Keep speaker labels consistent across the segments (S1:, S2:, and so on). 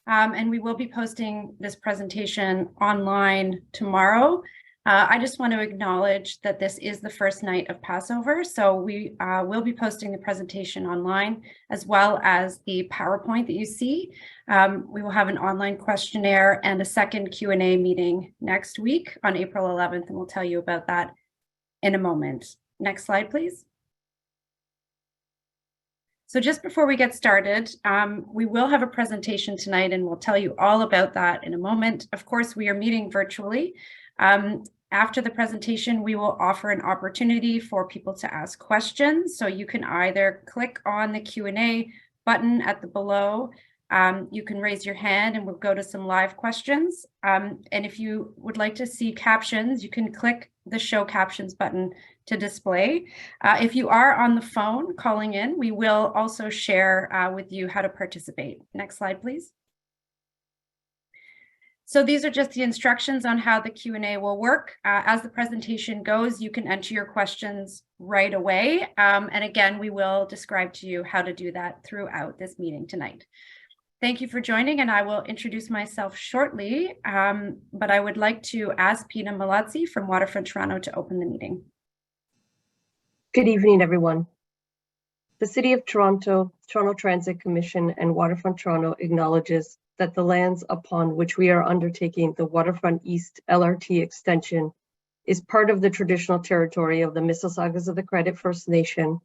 S1: and we will be posting this presentation online tomorrow. I just want to acknowledge that this is the first night of Passover, so we will be posting the presentation online as well as the PowerPoint that you see. We will have an online questionnaire and a second Q&A meeting next week on April 11th, and we'll tell you about that in a moment. Next slide, please. So just before we get started, we will have a presentation tonight, and we'll tell you all about that in a moment. Of course, we are meeting virtually. After the presentation, we will offer an opportunity for people to ask questions. So you can either click on the Q&A button at the below. You can raise your hand and we'll go to some live questions. And if you would like to see captions, you can click the show captions button to display. If you are on the phone calling in, we will also share with you how to participate. Next slide, please. So these are just the instructions on how the Q&A will work. As the presentation goes, you can enter your questions right away. And again, we will describe to you how to do that throughout this meeting tonight. Thank you for joining, and I will introduce myself shortly, but I would like to ask Pina Malazzi from Waterfront Toronto to open the meeting.
S2: Good evening, everyone. The City of Toronto, Toronto Transit Commission, and Waterfront Toronto acknowledges that the lands upon which we are undertaking the Waterfront East LRT extension is part of the traditional territory of the Mississaugas of the Credit First Nation,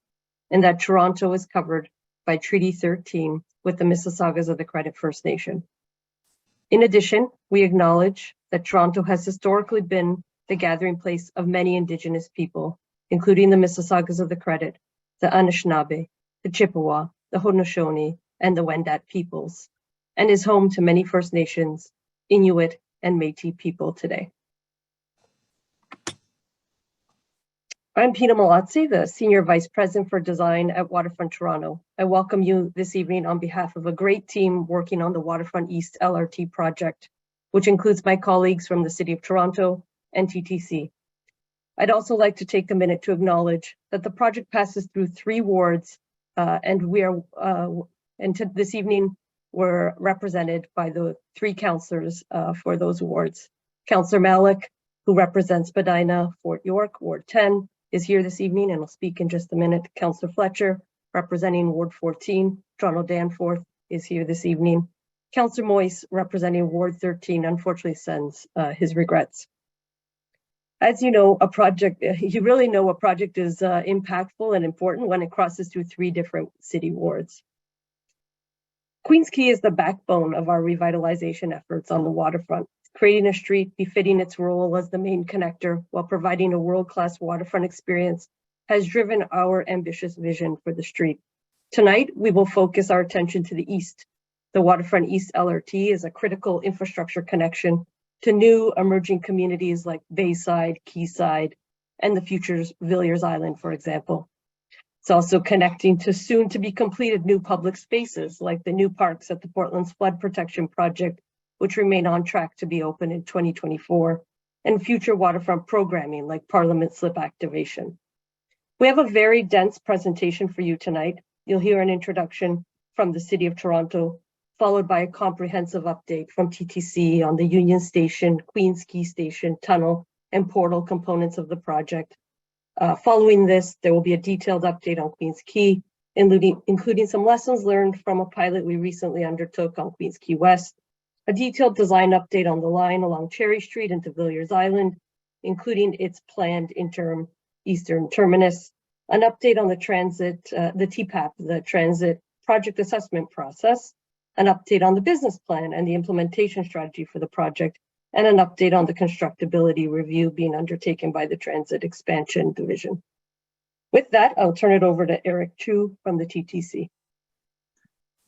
S2: and that Toronto is covered by Treaty 13 with the Mississaugas of the Credit First Nation. In addition, we acknowledge that Toronto has historically been the gathering place of many Indigenous people, including the Mississaugas of the Credit, the Anishinaabe, the Chippewa, the Haudenosaunee, and the Wendat peoples, and is home to many First Nations, Inuit, and Métis people today. I'm Pina Malazzi, the Senior Vice President for Design at Waterfront Toronto. I welcome you this evening on behalf of a great team working on the Waterfront East LRT project, which includes my colleagues from the City of Toronto and TTC. I'd also like to take a minute to acknowledge that the project passes through 3 wards, this evening we're represented by the 3 councillors for those wards. Councillor Malik, who represents Spadina, Fort York, Ward 10, is here this evening and will speak in just a minute. Councillor Fletcher, representing Ward 14, Toronto Danforth, is here this evening. Councillor Moyse, representing Ward 13, unfortunately sends his regrets. As you know, you really know a project is impactful and important when it crosses through 3 different city wards. Queens Quay is the backbone of our revitalization efforts on the waterfront, creating a street befitting its role as the main connector while providing a world-class waterfront experience has driven our ambitious vision for the street. Tonight, we will focus our attention to the east. The Waterfront East LRT is a critical infrastructure connection to new emerging communities like Bayside, Quayside, and the future's Villiers Island, for example. It's also connecting to soon to be completed new public spaces like the new parks at the Portland's Flood Protection Project, which remain on track to be open in 2024, and future waterfront programming like Parliament Slip activation. We have a very dense presentation for you tonight. You'll hear an introduction from the City of Toronto, followed by a comprehensive update from TTC on the Union Station, Queens Quay Station, tunnel, and portal components of the project. Following this, there will be a detailed update on Queens Quay, including some lessons learned from a pilot we recently undertook on Queens Quay West, a detailed design update on the line along Cherry Street into Villiers Island, including its planned interim eastern terminus, an update on the transit, the TPAP, the transit project assessment process, an update on the business plan and the implementation strategy for the project, and an update on the constructability review being undertaken by the Transit Expansion Division. With that, I'll turn it over to Eric Chu from the TTC.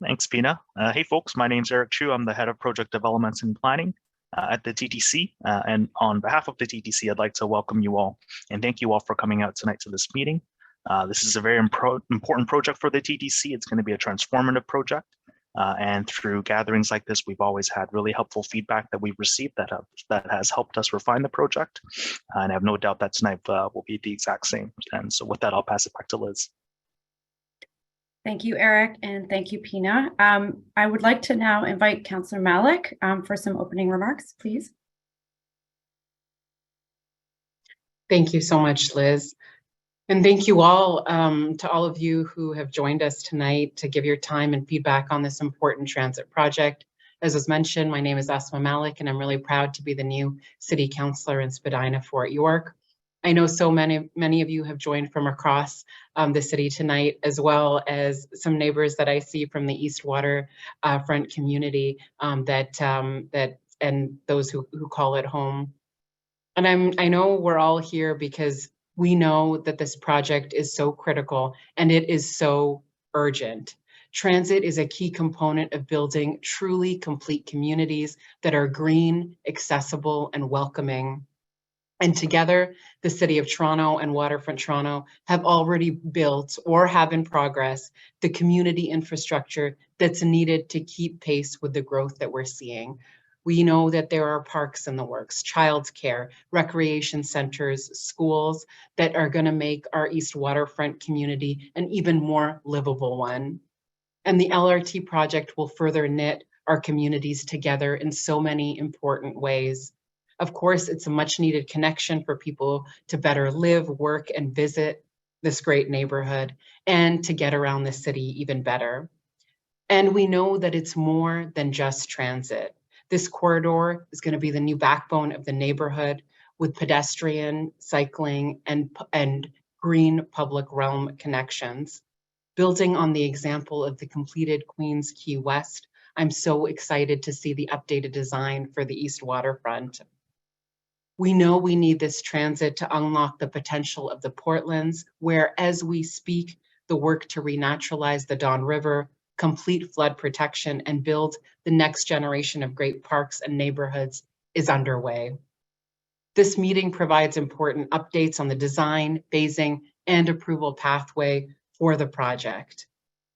S3: Thanks, Pina. Hey folks, my name's Eric Chu. I'm the Head of Project Developments and Planning at the TTC. And on behalf of the TTC, I'd like to welcome you all and thank you all for coming out tonight to this meeting. This is a very important project for the TTC. It's going to be a transformative project. And through gatherings like this, we've always had really helpful feedback that we've received that has helped us refine the project. And I have no doubt that tonight will be the exact same. And so with that, I'll pass it back to Liz.
S1: Thank you, Eric, and thank you, Pina. I would like to now invite Councillor Malik for some opening remarks, please.
S4: Thank you so much, Liz. And thank you all to all of you who have joined us tonight to give your time and feedback on this important transit project. As was mentioned, my name is Asma Malik, and I'm really proud to be the new City Councillor in Spadina, Fort York. I know so many of you have joined from across the city tonight, as well as some neighbors that I see from the East Waterfront community and those who call it home. And I know we're all here because we know that this project is so critical and it is so urgent. Transit is a key component of building truly complete communities that are green, accessible, and welcoming. And together, the City of Toronto and Waterfront Toronto have already built or have in progress the community infrastructure that's needed to keep pace with the growth that we're seeing. We know that there are parks in the works, childcare, recreation centers, schools that are going to make our East Waterfront community an even more livable one. And the LRT project will further knit our communities together in so many important ways. Of course, it's a much needed connection for people to better live, work, and visit this great neighborhood and to get around the city even better. And we know that it's more than just transit. This corridor is going to be the new backbone of the neighborhood with pedestrian, cycling, and green public realm connections. Building on the example of the completed Queens Quay West, I'm so excited to see the updated design for the East Waterfront. We know we need this transit to unlock the potential of the Portlands, where as we speak, the work to renaturalize the Don River, complete flood protection, and build the next generation of great parks and neighborhoods is underway. This meeting provides important updates on the design, phasing, and approval pathway for the project.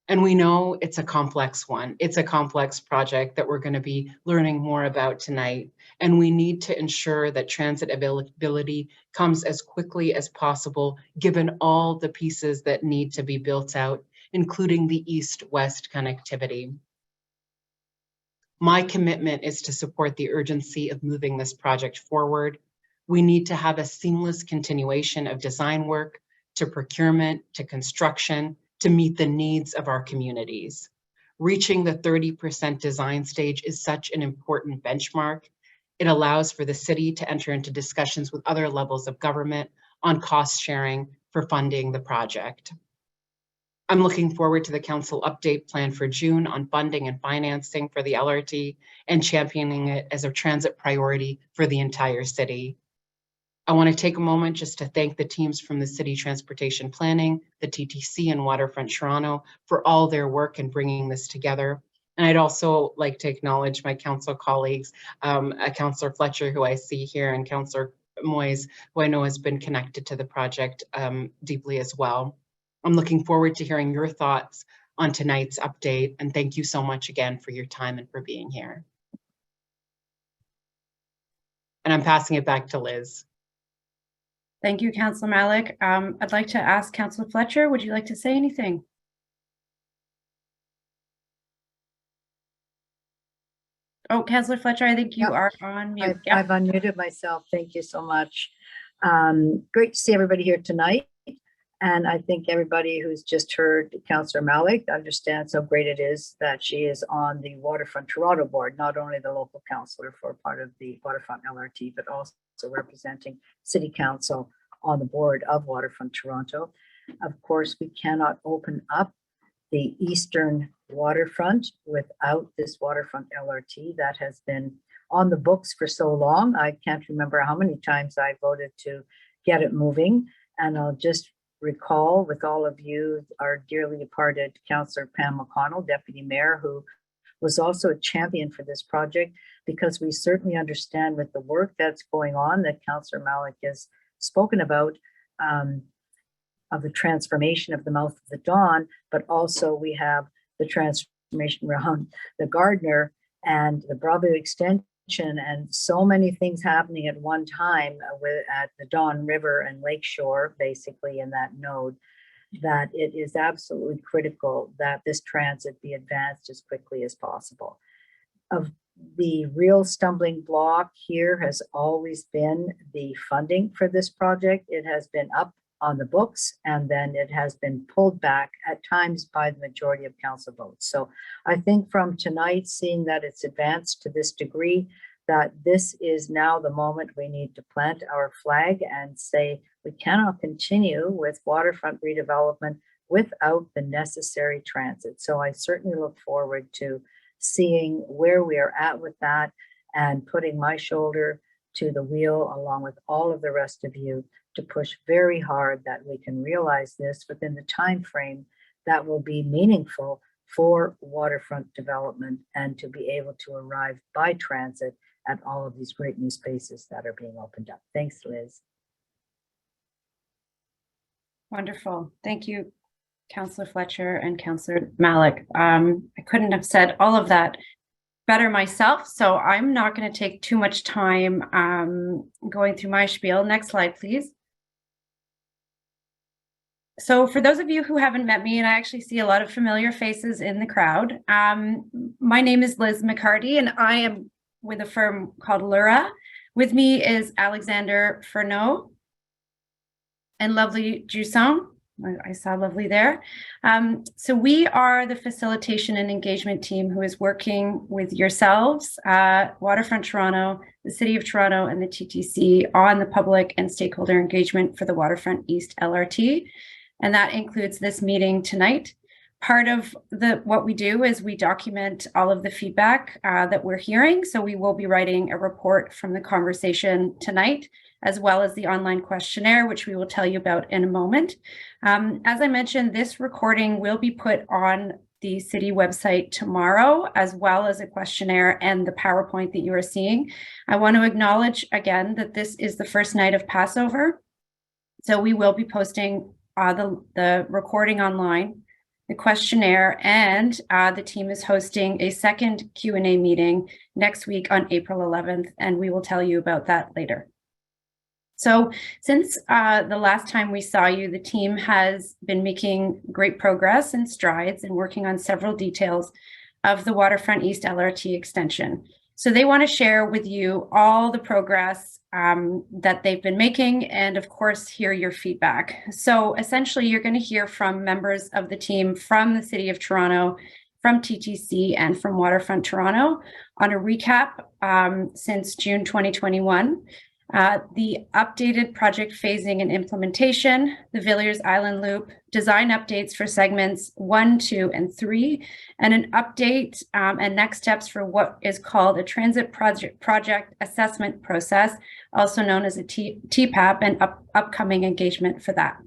S4: And we know it's a complex one. It's a complex project that we're going to be learning more about tonight. And we need to ensure that transit availability comes as quickly as possible, given all the pieces that need to be built out, including the east-west connectivity. My commitment is to support the urgency of moving this project forward. We need to have a seamless continuation of design work to procurement, to construction, to meet the needs of our communities. Reaching the 30% design stage is such an important benchmark. It allows for the city to enter into discussions with other levels of government on cost sharing for funding the project. I'm looking forward to the council update plan for June on funding and financing for the LRT and championing it as a transit priority for the entire city. I want to take a moment just to thank the teams from the City Transportation Planning, the TTC, and Waterfront Toronto for all their work in bringing this together. And I'd also like to acknowledge my council colleagues, Councillor Fletcher, who I see here, and Councillor Moyes, who I know has been connected to the project deeply as well. I'm looking forward to hearing your thoughts on tonight's update, and thank you so much again for your time and for being here. And I'm passing it back to Liz.
S1: Thank you, Councillor Malik. I'd like to ask Councillor Fletcher, would you like to say anything? Oh, Councillor Fletcher, I think you are on mute.
S5: I've unmuted myself. Thank you so much. Great to see everybody here tonight. And I think everybody who's just heard Councillor Malik understands how great it is that she is on the Waterfront Toronto board, not only the local councillor for part of the Waterfront LRT, but also representing City Council on the board of Waterfront Toronto. Of course, we cannot open up the Eastern Waterfront without this Waterfront LRT that has been on the books for so long. I can't remember how many times I voted to get it moving. And I'll just recall with all of you, our dearly departed Councillor Pam McConnell, Deputy Mayor, who was also a champion for this project, because we certainly understand with the work that's going on that Councillor Malik has spoken about, of the transformation of the mouth of the Don, but also we have the transformation around the Gardner and the Broadway extension, and so many things happening at one time at the Don River and Lakeshore, basically in that node. that it is absolutely critical that this transit be advanced as quickly as possible. Of the real stumbling block here has always been the funding for this project. It has been up on the books, and then it has been pulled back at times by the majority of council votes. So I think from tonight, seeing that it's advanced to this degree, that this is now the moment we need to plant our flag and say we cannot continue with waterfront redevelopment without the necessary transit. So I certainly look forward to seeing where we are at with that and putting my shoulder to the wheel along with all of the rest of you to push very hard that we can realize this within the time frame that will be meaningful for waterfront development and to be able to arrive by transit at all of these great new spaces that are being opened up. Thanks, Liz.
S1: Wonderful. Thank you, Councillor Fletcher and Councillor Malik. I couldn't have said all of that better myself, so I'm not going to take too much time going through my spiel. Next slide, please. So for those of you who haven't met me, and I actually see a lot of familiar faces in the crowd, my name is Liz McCarty, and I am with a firm called Lura. With me is Alexander Furneaux and Lovely Jusson. I saw Lovely there. So we are the facilitation and engagement team who is working with yourselves, Waterfront Toronto, the City of Toronto, and the TTC on the public and stakeholder engagement for the Waterfront East LRT. And that includes this meeting tonight. Part of what we do is we document all of the feedback that we're hearing. So we will be writing a report from the conversation tonight, as well as the online questionnaire, which we will tell you about in a moment. As I mentioned, this recording will be put on the city website tomorrow, as well as a questionnaire and the PowerPoint that you are seeing. I want to acknowledge again that this is the first night of Passover. So we will be posting the recording online, the questionnaire, and the team is hosting a second Q&A meeting next week on April 11th, and we will tell you about that later. So since the last time we saw you, the team has been making great progress and strides and working on several details of the Waterfront East LRT extension. So they want to share with you all the progress that they've been making and, of course, hear your feedback. So essentially, you're going to hear from members of the team from the City of Toronto, from TTC, and from Waterfront Toronto on a recap since June 2021. The updated project phasing and implementation, the Villiers Island Loop, design updates for segments 1, 2, and 3, and an update and next steps for what is called a transit project assessment process, also known as a TPAP, and upcoming engagement for that.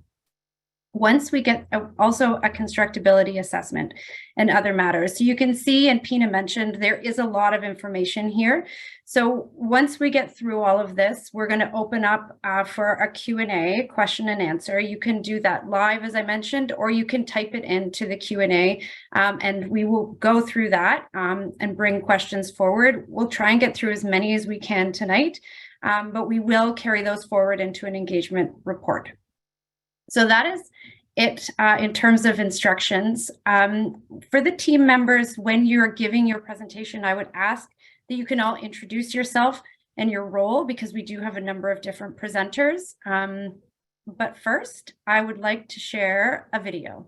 S1: Once we get also a constructability assessment and other matters. So you can see, and Pina mentioned, there is a lot of information here. So once we get through all of this, we're going to open up for a Q&A, question and answer. You can do that live, as I mentioned, or you can type it into the Q&A, and we will go through that and bring questions forward. We'll try and get through as many as we can tonight, but we will carry those forward into an engagement report. So that is it in terms of instructions. For the team members, when you're giving your presentation, I would ask that you can all introduce yourself and your role, because we do have a number of different presenters. But first, I would like to share a video.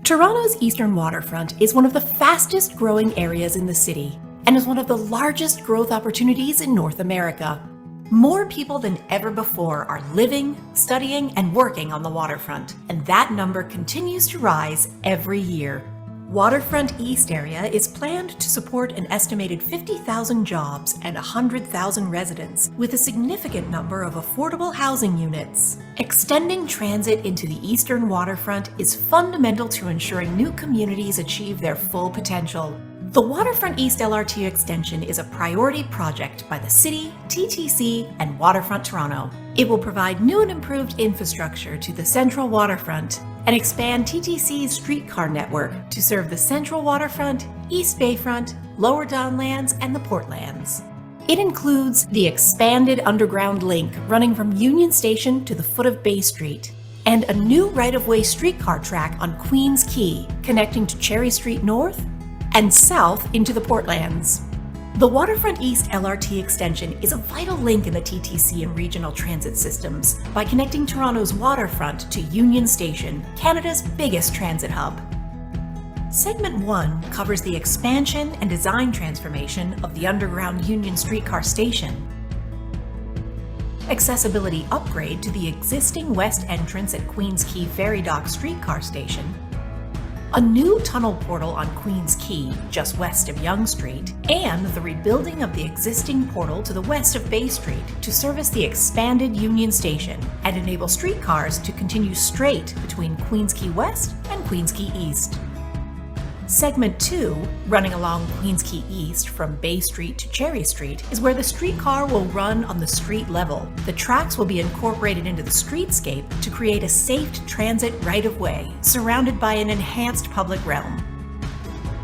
S6: Toronto's eastern waterfront is one of the fastest growing areas in the city and is one of the largest growth opportunities in North America. More people than ever before are living, studying, and working on the waterfront, and that number continues to rise every year. Waterfront East area is planned to support an estimated 50,000 jobs and 100,000 residents, with a significant number of affordable housing units. Extending transit into the eastern waterfront is fundamental to ensuring new communities achieve their full potential. The Waterfront East LRT extension is a priority project by the City, TTC, and Waterfront Toronto. It will provide new and improved infrastructure to the Central Waterfront and expand TTC's streetcar network to serve the Central Waterfront, East Bayfront, Lower Downlands, and the Portlands. It includes the expanded underground link running from Union Station to the foot of Bay Street, and a new right-of-way streetcar track on Queens Quay connecting to Cherry Street North and south into the Portlands. The Waterfront East LRT extension is a vital link in the TTC and regional transit systems by connecting Toronto's waterfront to Union Station, Canada's biggest transit hub. Segment 1 covers the expansion and design transformation of the underground Union streetcar station, accessibility upgrade to the existing west entrance at Queens Quay Ferry Dock streetcar station, a new tunnel portal on Queens Quay, just west of Yonge Street, and the rebuilding of the existing portal to the west of Bay Street to service the expanded Union Station and enable streetcars to continue straight between Queens Quay West and Queens Quay East. Segment 2, running along Queens Quay East from Bay Street to Cherry Street, is where the streetcar will run on the street level. The tracks will be incorporated into the streetscape to create a safe transit right-of-way, surrounded by an enhanced public realm.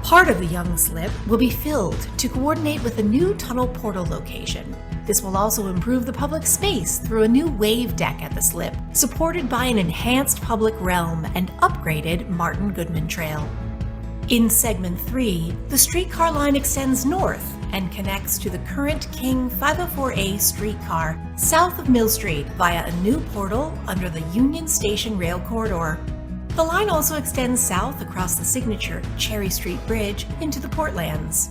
S6: Part of the Yonge Slip will be filled to coordinate with the new tunnel portal location. This will also improve the public space through a new wave deck at the slip, supported by an enhanced public realm and upgraded Martin Goodman Trail. In Segment 3, the streetcar line extends north and connects to the current King 504A streetcar south of Mill Street via a new portal under the Union Station rail corridor. The line also extends south across the signature Cherry Street Bridge into the Portlands.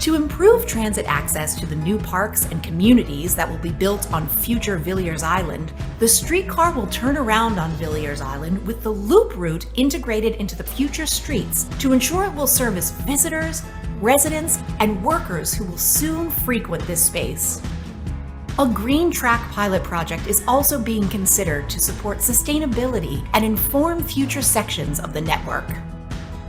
S6: To improve transit access to the new parks and communities that will be built on future Villiers Island, the streetcar will turn around on Villiers Island with the loop route integrated into the future streets to ensure it will service visitors, residents, and workers who will soon frequent this space. A green track pilot project is also being considered to support sustainability and inform future sections of the network.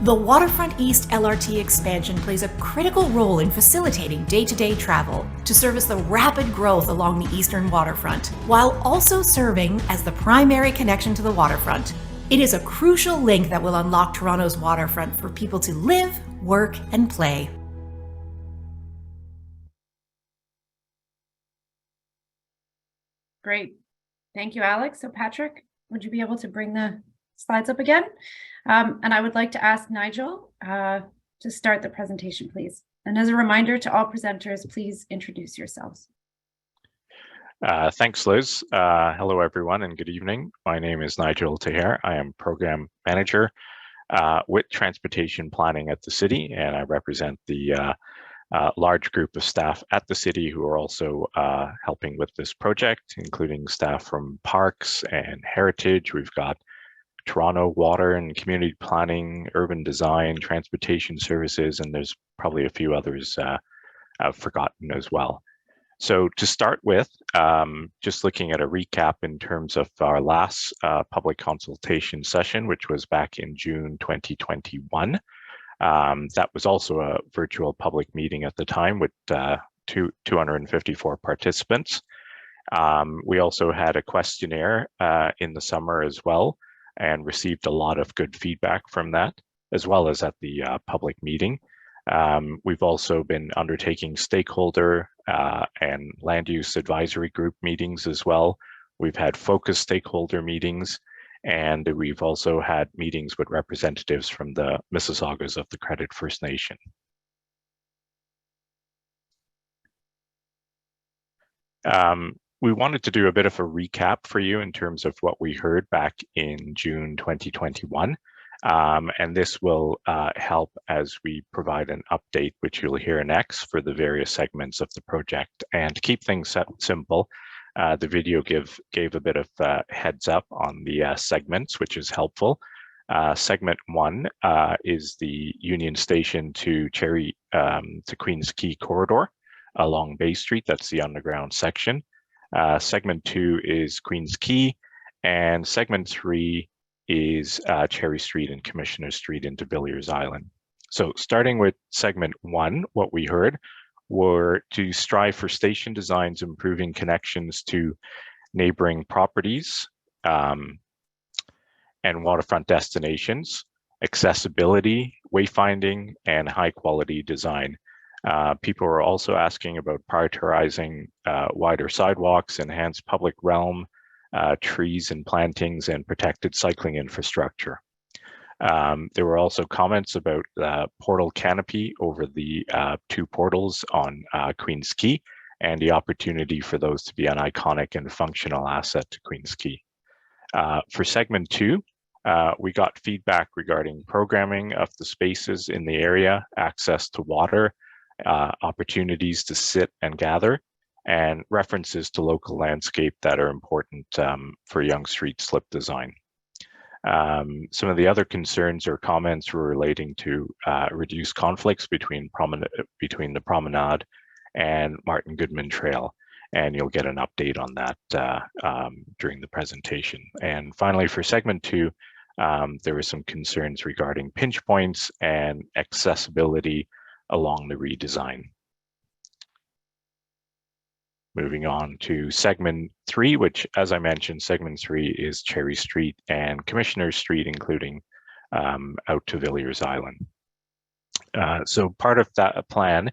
S6: The Waterfront East LRT expansion plays a critical role in facilitating day-to-day travel to service the rapid growth along the eastern waterfront, while also serving as the primary connection to the waterfront. It is a crucial link that will unlock Toronto's waterfront for people to live, work, and play.
S1: Great. Thank you, Alex. So Patrick, would you be able to bring the slides up again? And I would like to ask Nigel to start the presentation, please. And as a reminder to all presenters, please introduce yourselves.
S7: Thanks, Liz. Hello, everyone, and good evening. My name is Nigel Taher. I am Program Manager with Transportation Planning at the City, and I represent the large group of staff at the City who are also helping with this project, including staff from Parks and Heritage. We've got Toronto Water and Community Planning, Urban Design, Transportation Services, and there's probably a few others I've forgotten as well. So to start with, just looking at a recap in terms of our last public consultation session, which was back in June 2021. That was also a virtual public meeting at the time with 254 participants. We also had a questionnaire in the summer as well, and received a lot of good feedback from that, as well as at the public meeting. We've also been undertaking stakeholder and land use advisory group meetings as well. We've had focus stakeholder meetings, and we've also had meetings with representatives from the Mississaugas of the Credit First Nation. We wanted to do a bit of a recap for you in terms of what we heard back in June 2021. And this will help as we provide an update, which you'll hear next, for the various segments of the project. And to keep things simple, the video gave a bit of heads up on the segments, which is helpful. Segment 1 is the Union Station to Queens Quay corridor along Bay Street. That's the underground section. Segment 2 is Queens Quay, and segment 3 is Cherry Street and Commissioner Street into Villiers Island. So starting with segment 1, what we heard were to strive for station designs, improving connections to neighboring properties and waterfront destinations, accessibility, wayfinding, and high quality design. People are also asking about prioritizing wider sidewalks, enhanced public realm, trees and plantings, and protected cycling infrastructure. There were also comments about portal canopy over the 2 portals on Queens Quay and the opportunity for those to be an iconic and functional asset to Queens Quay. For segment 2, we got feedback regarding programming of the spaces in the area, access to water, opportunities to sit and gather, and references to local landscape that are important for Yonge Street slip design. Some of the other concerns or comments were relating to reduced conflicts between the promenade and Martin Goodman Trail, and you'll get an update on that during the presentation. And finally, for segment 2, there were some concerns regarding pinch points and accessibility along the redesign. Moving on to segment 3, which, as I mentioned, segment 3 is Cherry Street and Commissioner Street, including out to Villiers Island. So part of that plan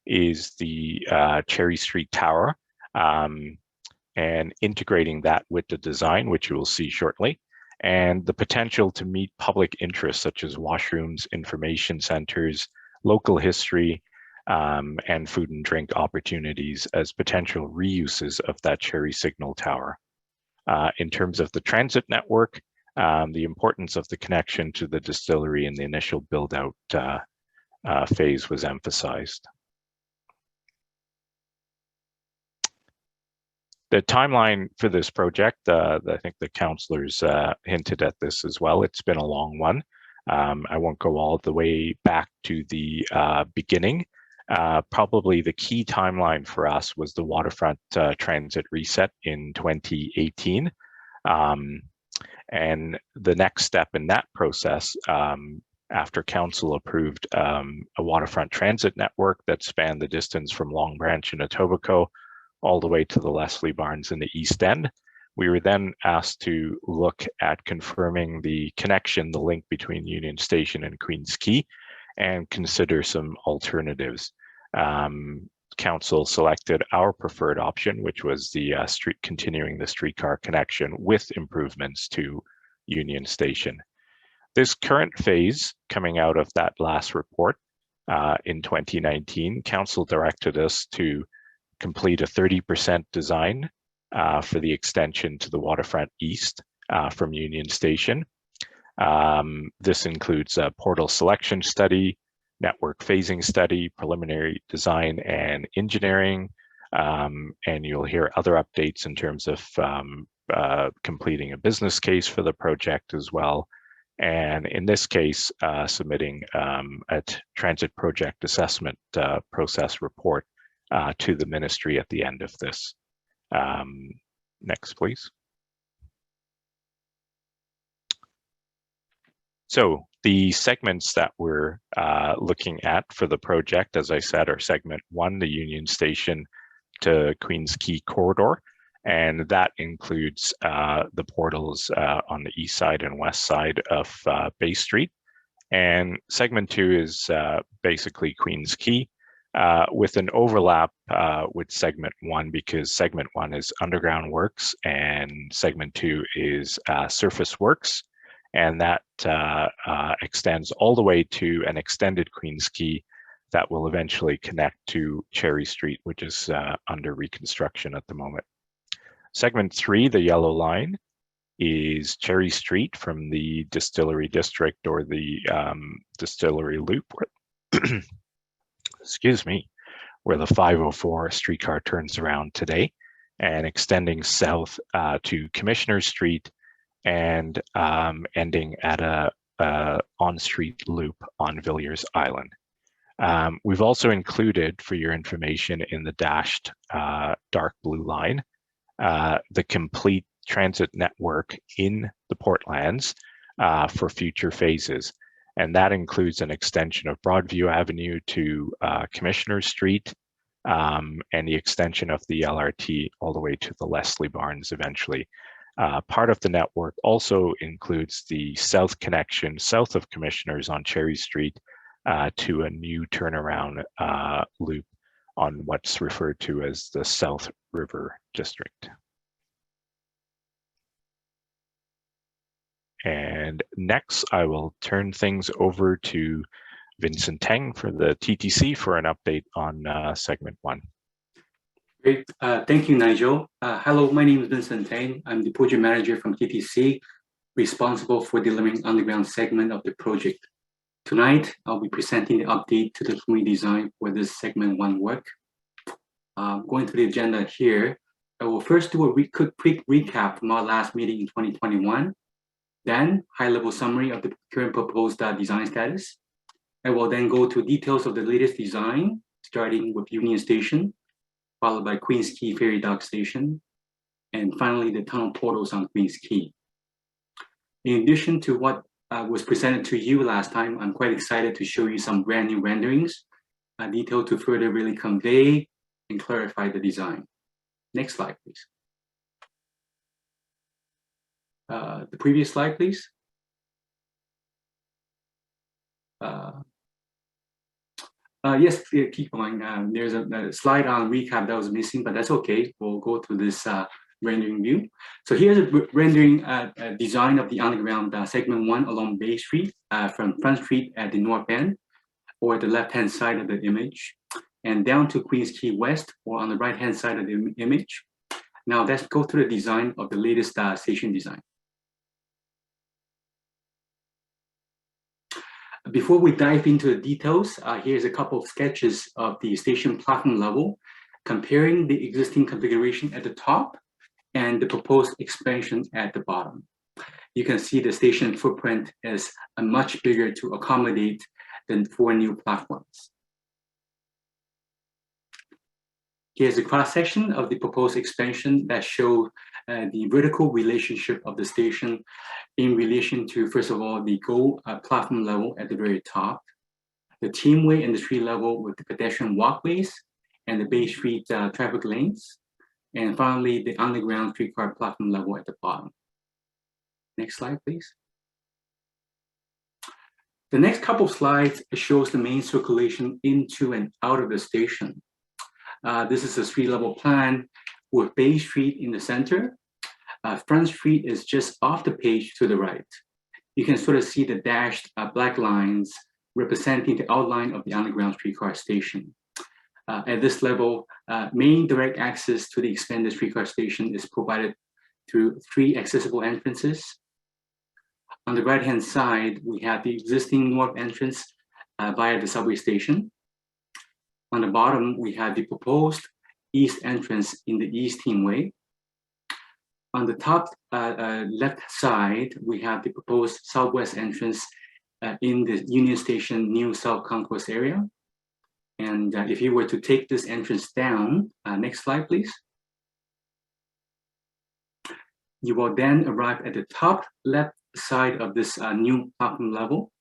S7: is the Cherry Street Tower and integrating that with the design, which you will see shortly, and the potential to meet public interests such as washrooms, information centers, local history, and food and drink opportunities as potential reuses of that Cherry Signal Tower. In terms of the transit network, the importance of the connection to the distillery in the initial build-out phase was emphasized. The timeline for this project, I think the councillors hinted at this as well. It's been a long one. I won't go all the way back to the beginning. Probably the key timeline for us was the waterfront transit reset in 2018. And the next step in that process, after council approved a waterfront transit network that spanned the distance from Long Branch and Etobicoke all the way to the Leslie Barns in the East End, we were then asked to look at confirming the connection, the link between Union Station and Queens Quay, and consider some alternatives. Council selected our preferred option, which was the continuing the streetcar connection with improvements to Union Station. This current phase, coming out of that last report in 2019, Council directed us to complete a 30% design for the extension to the waterfront east from Union Station. This includes a portal selection study, network phasing study, preliminary design and engineering, and you'll hear other updates in terms of completing a business case for the project as well. And in this case, submitting a transit project assessment process report to the ministry at the end of this. Next, please. So the segments that we're looking at for the project, as I said, are segment 1, the Union Station to Queens Quay corridor, and that includes the portals on the east side and west side of Bay Street. And segment 2 is basically Queens Quay, with an overlap with segment 1, because segment 1 is underground works and segment 2 is surface works. And that extends all the way to an extended Queens Quay that will eventually connect to Cherry Street, which is under reconstruction at the moment. Segment 3, the yellow line, is Cherry Street from the Distillery District or the Distillery Loop, excuse me, where the 504 streetcar turns around today, and extending south to Commissioner Street and ending at a on-street loop on Villiers Island. We've also included, for your information, in the dashed dark blue line, the complete transit network in the Portlands for future phases. and that includes an extension of Broadview Avenue to Commissioner Street, and the extension of the LRT all the way to the Leslie Barnes eventually. Part of the network also includes the south connection south of Commissioners on Cherry Street to a new turnaround loop on what's referred to as the South River District. And next, I will turn things over to Vincent Teng for the TTC for an update on segment 1.
S8: Great. Thank you, Nigel. Hello, my name is Vincent Teng. I'm the project manager from TTC, responsible for delivering underground segment of the project. Tonight, I'll be presenting the update to the community design for this segment 1 work. Going to the agenda here, I will first do a quick recap from our last meeting in 2021. Then, high-level summary of the current proposed design status. I will then go to details of the latest design, starting with Union Station, followed by Queens Quay Ferry Dock Station, and finally the tunnel portals on Queens Quay. In addition to what was presented to you last time, I'm quite excited to show you some brand new renderings, detailed to further really convey and clarify the design. Next slide, please. The previous slide, please. Yes, keep going. There's a slide on recap that was missing, but that's okay. We'll go to this rendering view. So here's a rendering design of the underground segment 1 along Bay Street from Front Street at the north end, or the left-hand side of the image, and down to Queens Quay West, or on the right-hand side of the image. Now let's go through the design of the latest station design. Before we dive into the details, here's a couple of sketches of the station platform level, comparing the existing configuration at the top and the proposed expansion at the bottom. You can see the station footprint is much bigger to accommodate the 4 new platforms. Here's a cross-section of the proposed expansion that shows the vertical relationship of the station in relation to, first of all, the GO platform level at the very top, the teamway and the street level with the pedestrian walkways and the Bay Street traffic lanes, and finally, the underground streetcar platform level at the bottom. Next slide, please. The next couple of slides shows the main circulation into and out of the station. This is a street level plan with Bay Street in the center. Front Street is just off the page to the right. You can sort of see the dashed black lines representing the outline of the underground streetcar station. At this level, main direct access to the expanded streetcar station is provided through 3 accessible entrances. On the right-hand side, we have the existing north entrance via the subway station. On the bottom, we have the proposed east entrance in the East Teamway. On the top left side, we have the proposed southwest entrance in the Union Station New South Concourse area. And if you were to take this entrance down, next slide, please. You will then arrive at the top left side of this new platform level.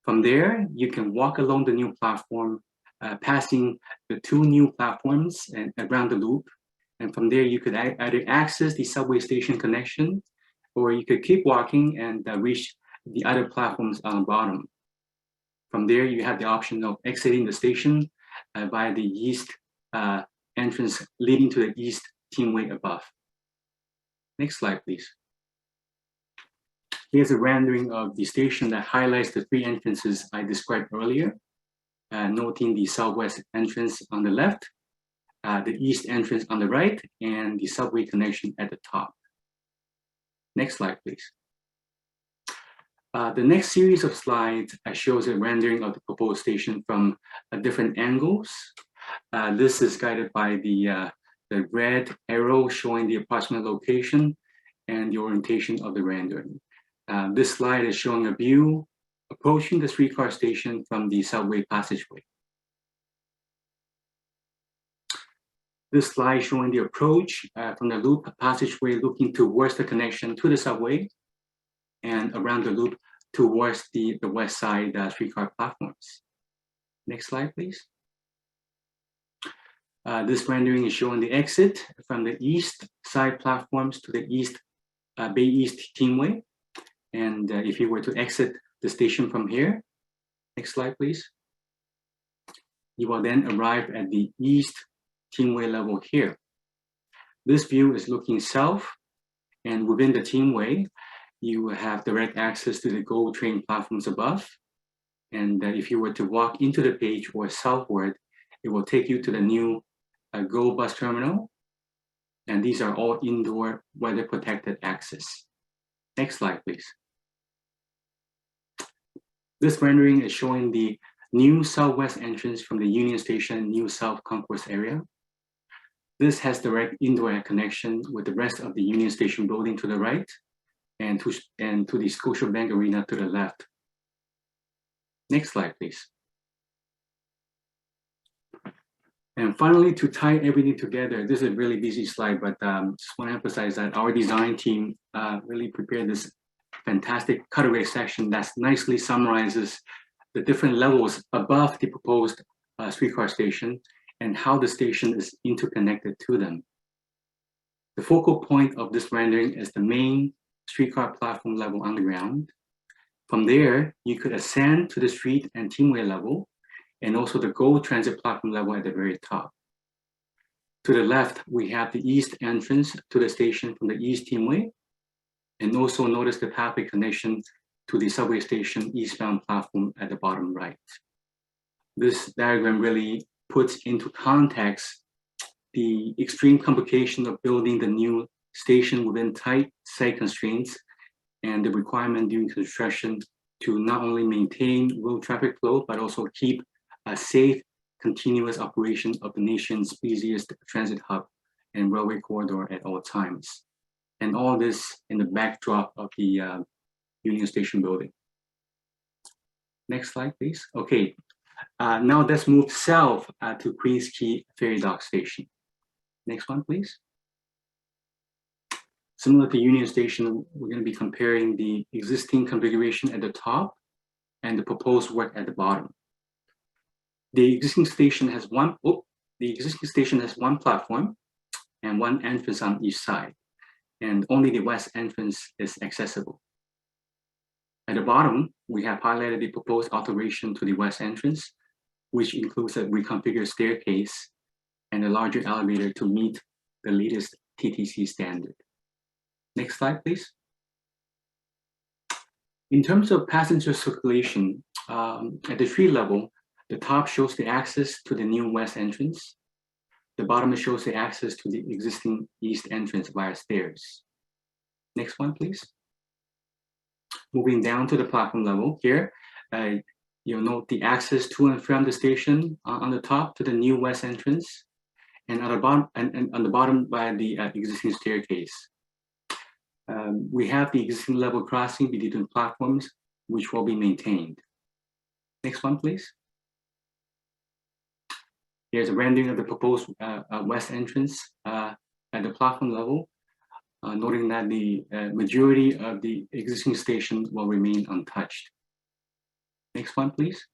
S8: From there, you can walk along the new platform, passing the 2 new platforms and around the loop. And from there, you could either access the subway station connection, or you could keep walking and reach the other platforms on the bottom. From there, you have the option of exiting the station via the east entrance leading to the East Teamway above. Next slide, please. Here's a rendering of the station that highlights the 3 entrances I described earlier, noting the southwest entrance on the left, the east entrance on the right, and the subway connection at the top. Next slide, please. The next series of slides shows a rendering of the proposed station from different angles. This is guided by the red arrow showing the approximate location and the orientation of the rendering. This slide is showing a view approaching the streetcar station from the subway passageway. This slide showing the approach from the loop passageway looking towards the connection to the subway, and around the loop towards the west side streetcar platforms. Next slide, please. This rendering is showing the exit from the east side platforms to the east Bay East Teamway. And if you were to exit the station from here, next slide, please, you will then arrive at the east Teamway level here. This view is looking south, and within the Teamway, you will have direct access to the GO train platforms above. And if you were to walk into the page or southward, it will take you to the new GO bus terminal. And these are all indoor weather protected access. Next slide, please. This rendering is showing the new southwest entrance from the Union Station New South Concourse area. This has direct indoor connection with the rest of the Union Station building to the right and to the Scotiabank Arena to the left. Next slide, please. And finally, to tie everything together, this is a really busy slide, but just want to emphasize that our design team really prepared this fantastic cutaway section that nicely summarizes the different levels above the proposed streetcar station and how the station is interconnected to them. The focal point of this rendering is the main streetcar platform level underground. From there, you could ascend to the street and Teamway level, and also the GO transit platform level at the very top. To the left, we have the east entrance to the station from the east Teamway, and also notice the pathway connection to the subway station eastbound platform at the bottom right. This diagram really puts into context the extreme complication of building the new station within tight site constraints and the requirement during construction to not only maintain road traffic flow, but also keep a safe, continuous operation of the nation's busiest transit hub and railway corridor at all times. And all this in the backdrop of the Union Station building. Next slide, please. Okay, now let's move south to Queens Quay Ferry Dock Station. Next one, please. Similar to Union Station, we're going to be comparing the existing configuration at the top and the proposed work at the bottom. The existing station has one platform and one entrance on each side, and only the west entrance is accessible. At the bottom, we have highlighted the proposed alteration to the west entrance, which includes a reconfigured staircase and a larger elevator to meet the latest TTC standard. Next slide, please. In terms of passenger circulation, at the street level, the top shows the access to the new west entrance. The bottom shows the access to the existing east entrance via stairs. Next one, please. Moving down to the platform level here, you'll note the access to and from the station on the top to the new west entrance, and on the bottom, and on the bottom by the existing staircase. We have the existing level crossing between platforms, which will be maintained. Next one, please. Here's a rendering of the proposed west entrance at the platform level, noting that the majority of the existing station will remain untouched. Next one, please.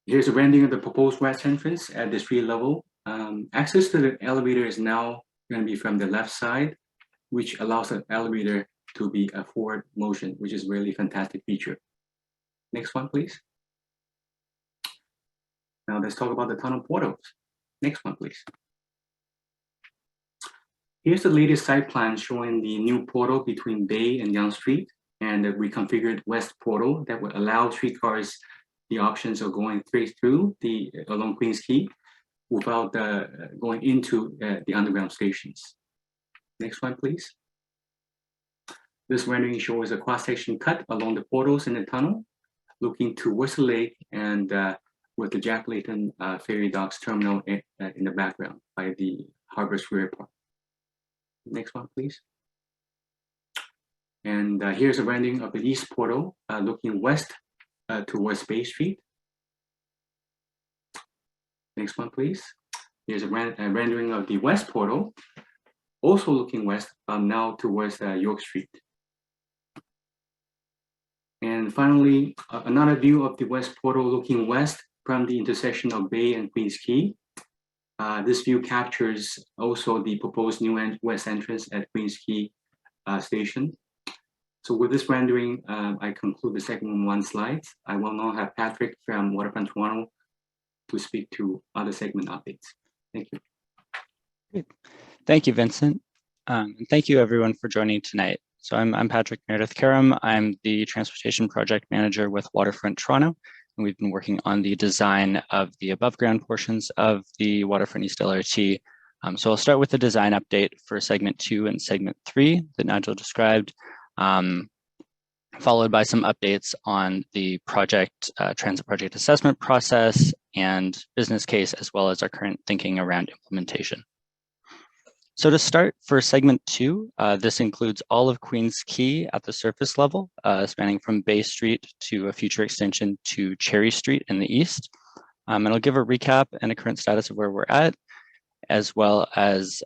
S8: Here's a rendering of the proposed west entrance at the street level. Access to the elevator is now going to be from the left side, which allows the elevator to be a forward motion, which is really fantastic feature. Next one, please. Now let's talk about the tunnel portals. Next one, please. Here's the latest site plan showing the new portal between Bay and Yonge Street and the reconfigured west portal that would allow streetcars the options of going straight through along Queens Quay without going into the underground stations. Next one, please. This rendering shows a cross-section cut along the portals in the tunnel, looking towards the lake and with the Jack Layton Ferry Docks terminal in the background by the Harbor Square Park. Next one, please. And here's a rendering of the east portal looking west towards Bay Street. Next one, please. Here's a rendering of the west portal, also looking west, now towards York Street. And finally, another view of the west portal looking west from the intersection of Bay and Queens Quay. This view captures also the proposed new west entrance at Queens Quay Station. So with this rendering, I conclude the segment 1 slides. I will now have Patrick from Waterfront Toronto to speak to other segment updates. Thank you.
S9: Great. Thank you, Vincent. And thank you everyone for joining tonight. So I'm Patrick Meredith Karam. I'm the Transportation Project Manager with Waterfront Toronto, and we've been working on the design of the above ground portions of the Waterfront East LRT. So I'll start with the design update for segment 2 and segment 3 that Nigel described, followed by some updates on the project, transit project assessment process and business case, as well as our current thinking around implementation. So to start, for segment 2, this includes all of Queens Quay at the surface level, spanning from Bay Street to a future extension to Cherry Street in the east. And I'll give a recap and a current status of where we're at, as well as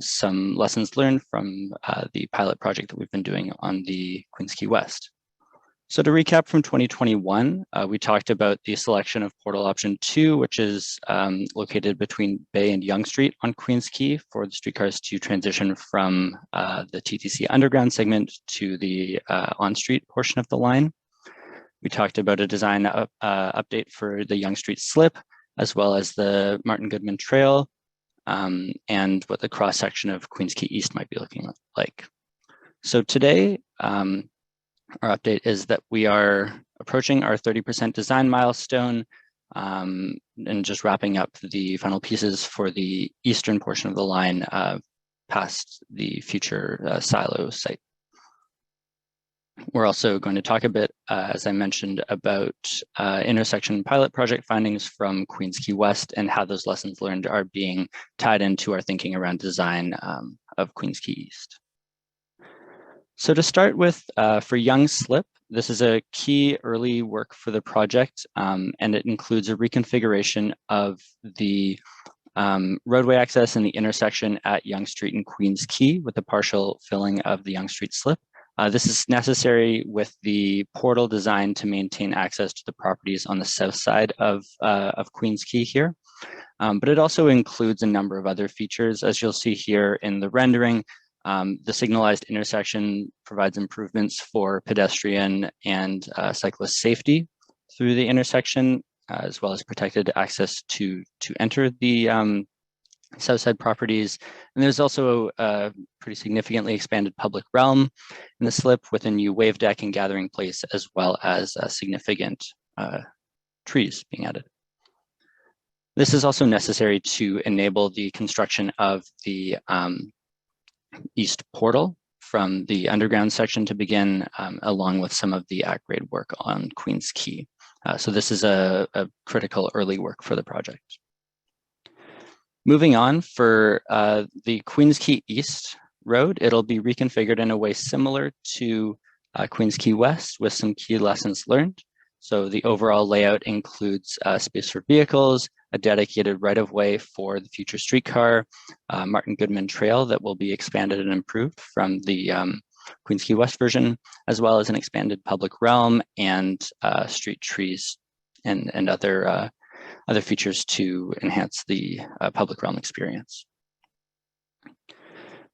S9: some lessons learned from the pilot project that we've been doing on the Queens Quay West. So to recap from 2021, we talked about the selection of portal option 2, which is located between Bay and Yonge Street on Queens Quay for the streetcars to transition from the TTC underground segment to the on-street portion of the line. We talked about a design update for the Yonge Street slip, as well as the Martin Goodman Trail, and what the cross-section of Queens Quay East might be looking like. So today, our update is that we are approaching our 30% design milestone, and just wrapping up the final pieces for the eastern portion of the line past the future silo site. We're also going to talk a bit, as I mentioned, about intersection pilot project findings from Queens Quay West and how those lessons learned are being tied into our thinking around design of Queens Quay East. So to start with, for Yonge Slip, this is a key early work for the project, and it includes a reconfiguration of the roadway access in the intersection at Yonge Street and Queens Quay with the partial filling of the Yonge Street slip. This is necessary with the portal designed to maintain access to the properties on the south side of Queens Quay here. But it also includes a number of other features, as you'll see here in the rendering. The signalized intersection provides improvements for pedestrian and cyclist safety through the intersection, as well as protected access to enter the Southside properties. And there's also a pretty significantly expanded public realm in the slip with a new wave deck and gathering place, as well as significant trees being added. This is also necessary to enable the construction of the east portal from the underground section to begin, along with some of the at-grade work on Queens Quay. So this is a critical early work for the project. Moving on, for the Queens Quay East road, it'll be reconfigured in a way similar to Queens Quay West with some key lessons learned. So the overall layout includes space for vehicles, a dedicated right-of-way for the future streetcar, Martin Goodman Trail that will be expanded and improved from the Queens Quay West version, as well as an expanded public realm and street trees and other features to enhance the public realm experience.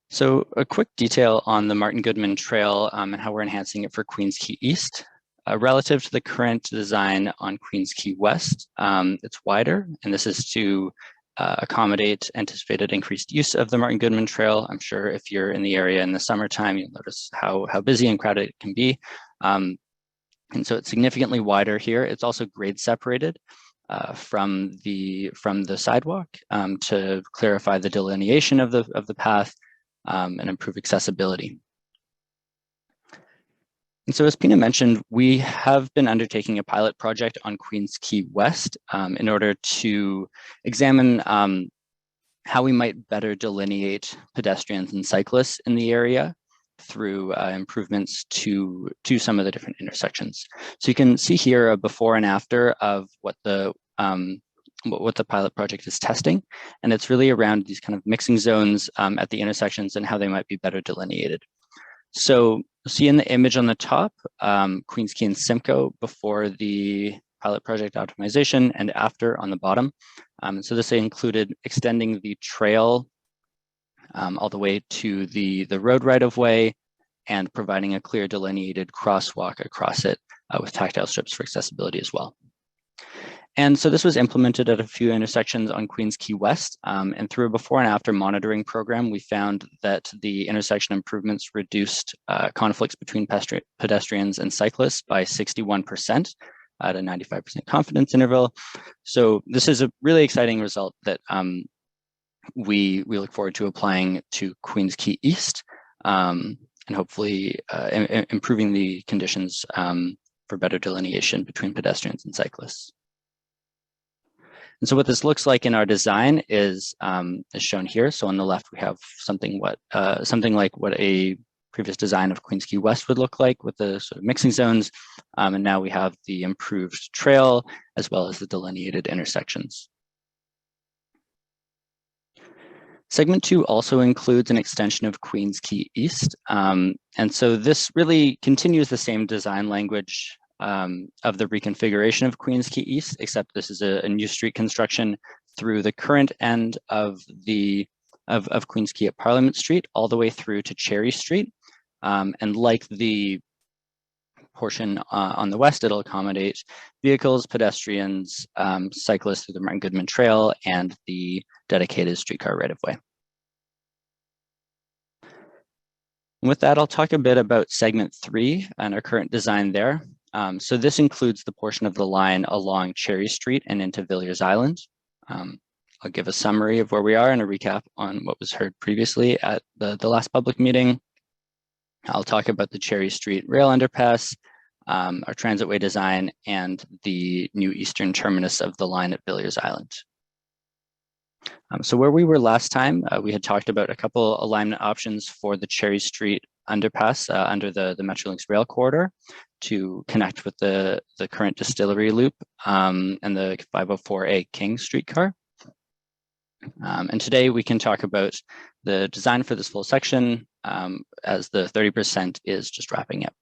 S9: So a quick detail on the Martin Goodman Trail and how we're enhancing it for Queens Quay East. Relative to the current design on Queens Quay West, it's wider, and this is to accommodate anticipated increased use of the Martin Goodman Trail. I'm sure if you're in the area in the summertime, you'll notice how busy and crowded it can be. And so it's significantly wider here. It's also grade separated from the sidewalk to clarify the delineation of the path and improve accessibility. And so as Pina mentioned, we have been undertaking a pilot project on Queens Quay West in order to examine how we might better delineate pedestrians and cyclists in the area through improvements to some of the different intersections. So you can see here a before and after of what the pilot project is testing. And it's really around these kind of mixing zones at the intersections and how they might be better delineated. So see in the image on the top, Queens Quay and Simcoe before the pilot project optimization and after on the bottom. So this included extending the trail all the way to the road right of way and providing a clear delineated crosswalk across it with tactile strips for accessibility as well. And so this was implemented at a few intersections on Queens Quay West, and through a before and after monitoring program, we found that the intersection improvements reduced conflicts between pedestrians and cyclists by 61% at a 95% confidence interval. So this is a really exciting result that we look forward to applying to Queens Quay East, and hopefully improving the conditions for better delineation between pedestrians and cyclists. And so what this looks like in our design is shown here. So on the left, we have something like what a previous design of Queens Quay West would look like with the sort of mixing zones. And now we have the improved trail as well as the delineated intersections. Segment 2 also includes an extension of Queens Quay East. And so this really continues the same design language of the reconfiguration of Queens Quay East, except this is a new street construction through the current end of Queens Quay at Parliament Street all the way through to Cherry Street. And like the portion on the west, it'll accommodate vehicles, pedestrians, cyclists through the Martin Goodman Trail and the dedicated streetcar right-of-way. With that, I'll talk a bit about segment 3 and our current design there. So this includes the portion of the line along Cherry Street and into Villiers Island. I'll give a summary of where we are and a recap on what was heard previously at the last public meeting. I'll talk about the Cherry Street rail underpass, our transitway design, and the new eastern terminus of the line at Villiers Island. So where we were last time, we had talked about a couple alignment options for the Cherry Street underpass under the Metrolinx rail corridor to connect with the current distillery loop and the 504A King streetcar. And today we can talk about the design for this full section as the 30% is just wrapping up.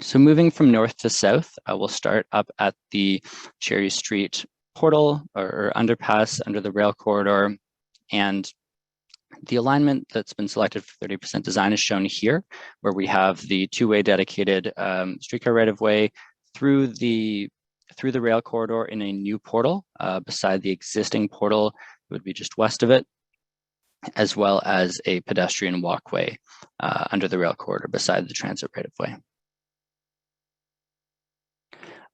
S9: So moving from north to south, we'll start up at the Cherry Street portal or underpass under the rail corridor. And the alignment that's been selected for 30% design is shown here, where we have the two-way dedicated streetcar right-of-way through the rail corridor in a new portal beside the existing portal, it would be just west of it, as well as a pedestrian walkway under the rail corridor beside the transit right-of-way.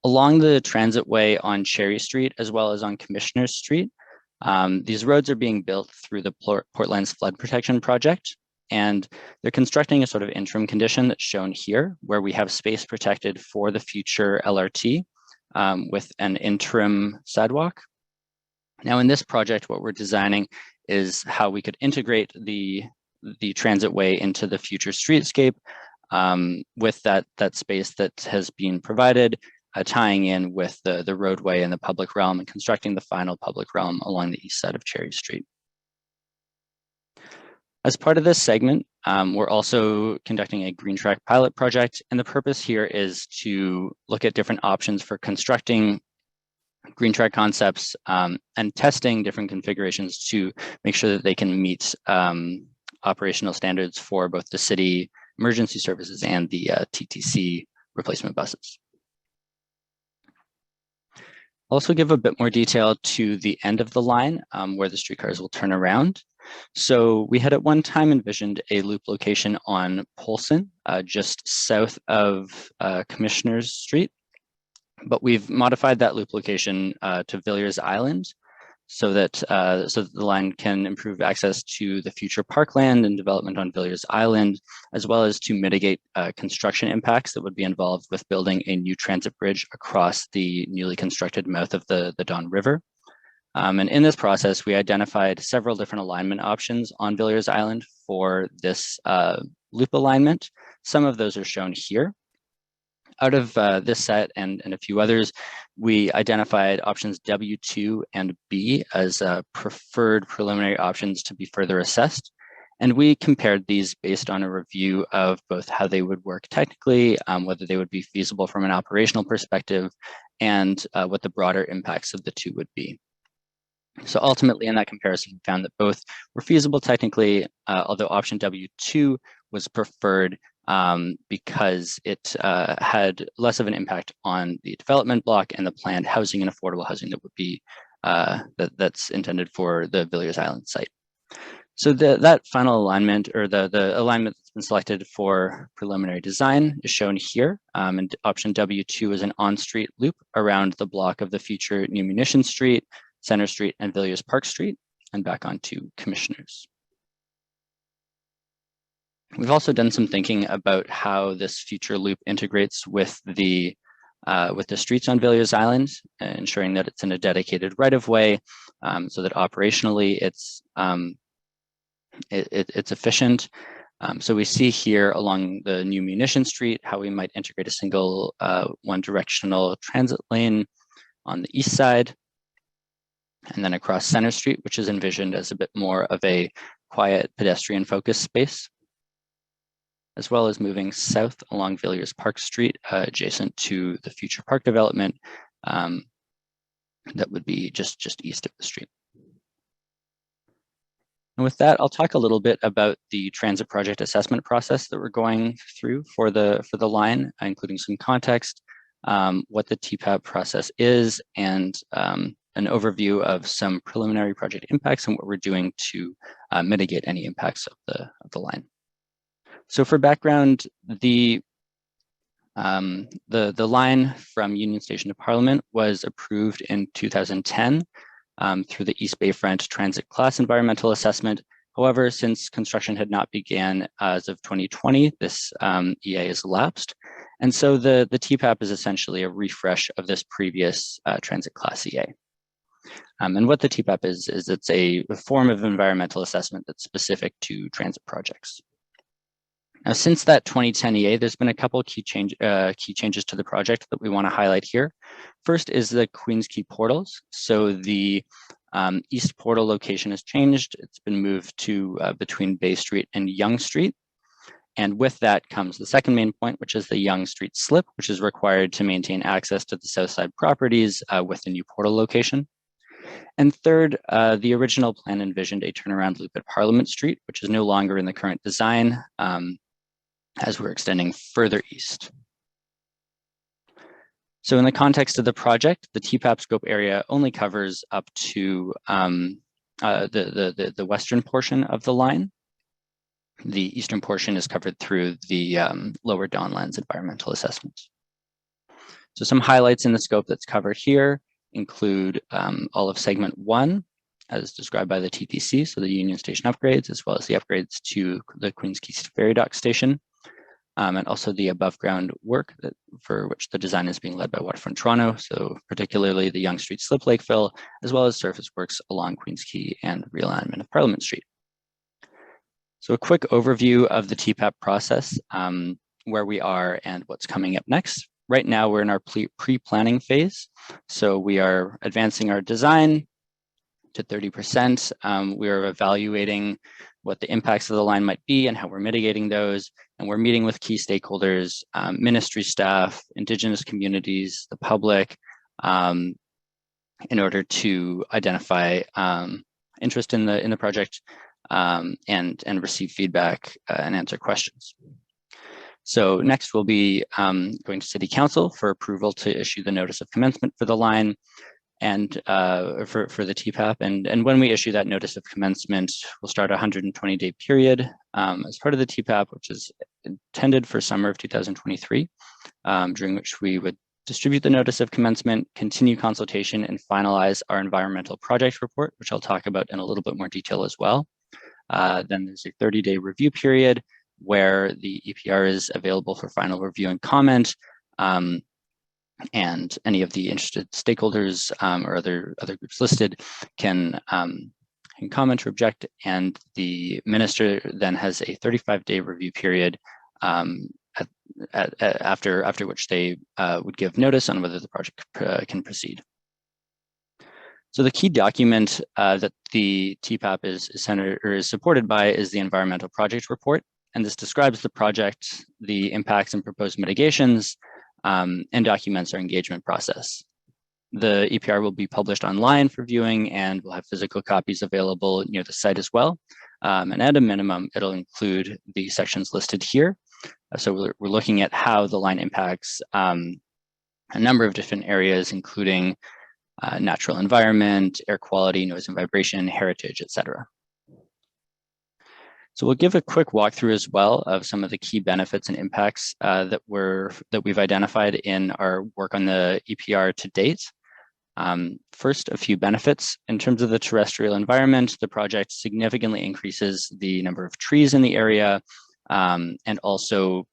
S9: Along the transitway on Cherry Street, as well as on Commissioners Street, these roads are being built through the Portland's Flood Protection Project, and they're constructing a sort of interim condition that's shown here, where we have space protected for the future LRT with an interim sidewalk. Now in this project, what we're designing is how we could integrate the transitway into the future streetscape with that space that has been provided, tying in with the roadway and the public realm and constructing the final public realm along the east side of Cherry Street. As part of this segment, we're also conducting a green track pilot project, and the purpose here is to look at different options for constructing green track concepts and testing different configurations to make sure that they can meet operational standards for both the city emergency services and the TTC replacement buses. Also give a bit more detail to the end of the line where the streetcars will turn around. So we had at one time envisioned a loop location on Polson, just south of Commissioners Street, but we've modified that loop location to Villiers Island so that the line can improve access to the future parkland and development on Villiers Island, as well as to mitigate construction impacts that would be involved with building a new transit bridge across the newly constructed mouth of the Don River. And in this process, we identified several different alignment options on Villiers Island for this loop alignment. Some of those are shown here. Out of this set and a few others, we identified options W2 and B as preferred preliminary options to be further assessed. And we compared these based on a review of both how they would work technically, whether they would be feasible from an operational perspective, and what the broader impacts of the two would be. So ultimately in that comparison, we found that both were feasible technically, although option W2 was preferred because it had less of an impact on the development block and the planned housing and affordable housing that would be that's intended for the Villiers Island site. So that final alignment, or the alignment that's been selected for preliminary design, is shown here. And option W2 is an on-street loop around the block of the future New Munition Street, Center Street, and Villiers Park Street, and back onto Commissioners. We've also done some thinking about how this future loop integrates with the streets on Villiers Island, ensuring that it's in a dedicated right-of-way, so that operationally it's efficient. So we see here along the New Munition Street how we might integrate a single one-directional transit lane on the east side, and then across Center Street, which is envisioned as a bit more of a quiet pedestrian-focused space, as well as moving south along Villiers Park Street, adjacent to the future park development that would be just east of the street. And with that, I'll talk a little bit about the transit project assessment process that we're going through for the line, including some context, what the TPAP process is, and an overview of some preliminary project impacts and what we're doing to mitigate any impacts of the line. So for background, the line from Union Station to Parliament was approved in 2010 through the East Bayfront Transit Class Environmental Assessment. However, since construction had not began as of 2020, this EA has lapsed. And so the TPAP is essentially a refresh of this previous Transit Class EA. And what the TPAP is it's a form of environmental assessment that's specific to transit projects. Now, since that 2010 EA, there's been a couple key changes to the project that we want to highlight here. First is the Queens Quay portals. So the east portal location has changed. It's been moved to between Bay Street and Yonge Street. And with that comes the second main point, which is the Yonge Street slip, which is required to maintain access to the south side properties with the new portal location. And third, the original plan envisioned a turnaround loop at Parliament Street, which is no longer in the current design, as we're extending further east. So in the context of the project, the TPAP scope area only covers up to the western portion of the line. The eastern portion is covered through the lower Donlands environmental assessment. So some highlights in the scope that's covered here include all of segment 1, as described by the TTC, so the Union Station upgrades, as well as the upgrades to the Queens Quay Ferry Dock Station, and also the above ground work for which the design is being led by Waterfront Toronto, so particularly the Yonge Street slip lake fill, as well as surface works along Queens Quay and realignment of Parliament Street. So a quick overview of the TPAP process, where we are and what's coming up next. Right now, we're in our pre-planning phase. So we are advancing our design to 30%. We are evaluating what the impacts of the line might be and how we're mitigating those. And we're meeting with key stakeholders, ministry staff, Indigenous communities, the public, in order to identify interest in the project and receive feedback and answer questions. So next we'll be going to City Council for approval to issue the notice of commencement for the line and for the TPAP. And when we issue that notice of commencement, we'll start a 120-day period as part of the TPAP, which is intended for summer of 2023, during which we would distribute the notice of commencement, continue consultation, and finalize our environmental project report, which I'll talk about in a little bit more detail as well. Then there's a 30-day review period where the EPR is available for final review and comment, and any of the interested stakeholders or other groups listed can comment or object, and the minister then has a 35-day review period after which they would give notice on whether the project can proceed. So the key document that the TPAP is supported by is the Environmental Project Report, and this describes the project, the impacts and proposed mitigations, and documents our engagement process. The EPR will be published online for viewing, and we'll have physical copies available near the site as well. And at a minimum, it'll include the sections listed here. So we're looking at how the line impacts a number of different areas, including natural environment, air quality, noise and vibration, heritage, etc. So we'll give a quick walkthrough as well of some of the key benefits and impacts that we've identified in our work on the EPR to date. First, a few benefits. In terms of the terrestrial environment, the project significantly increases the number of trees in the area and also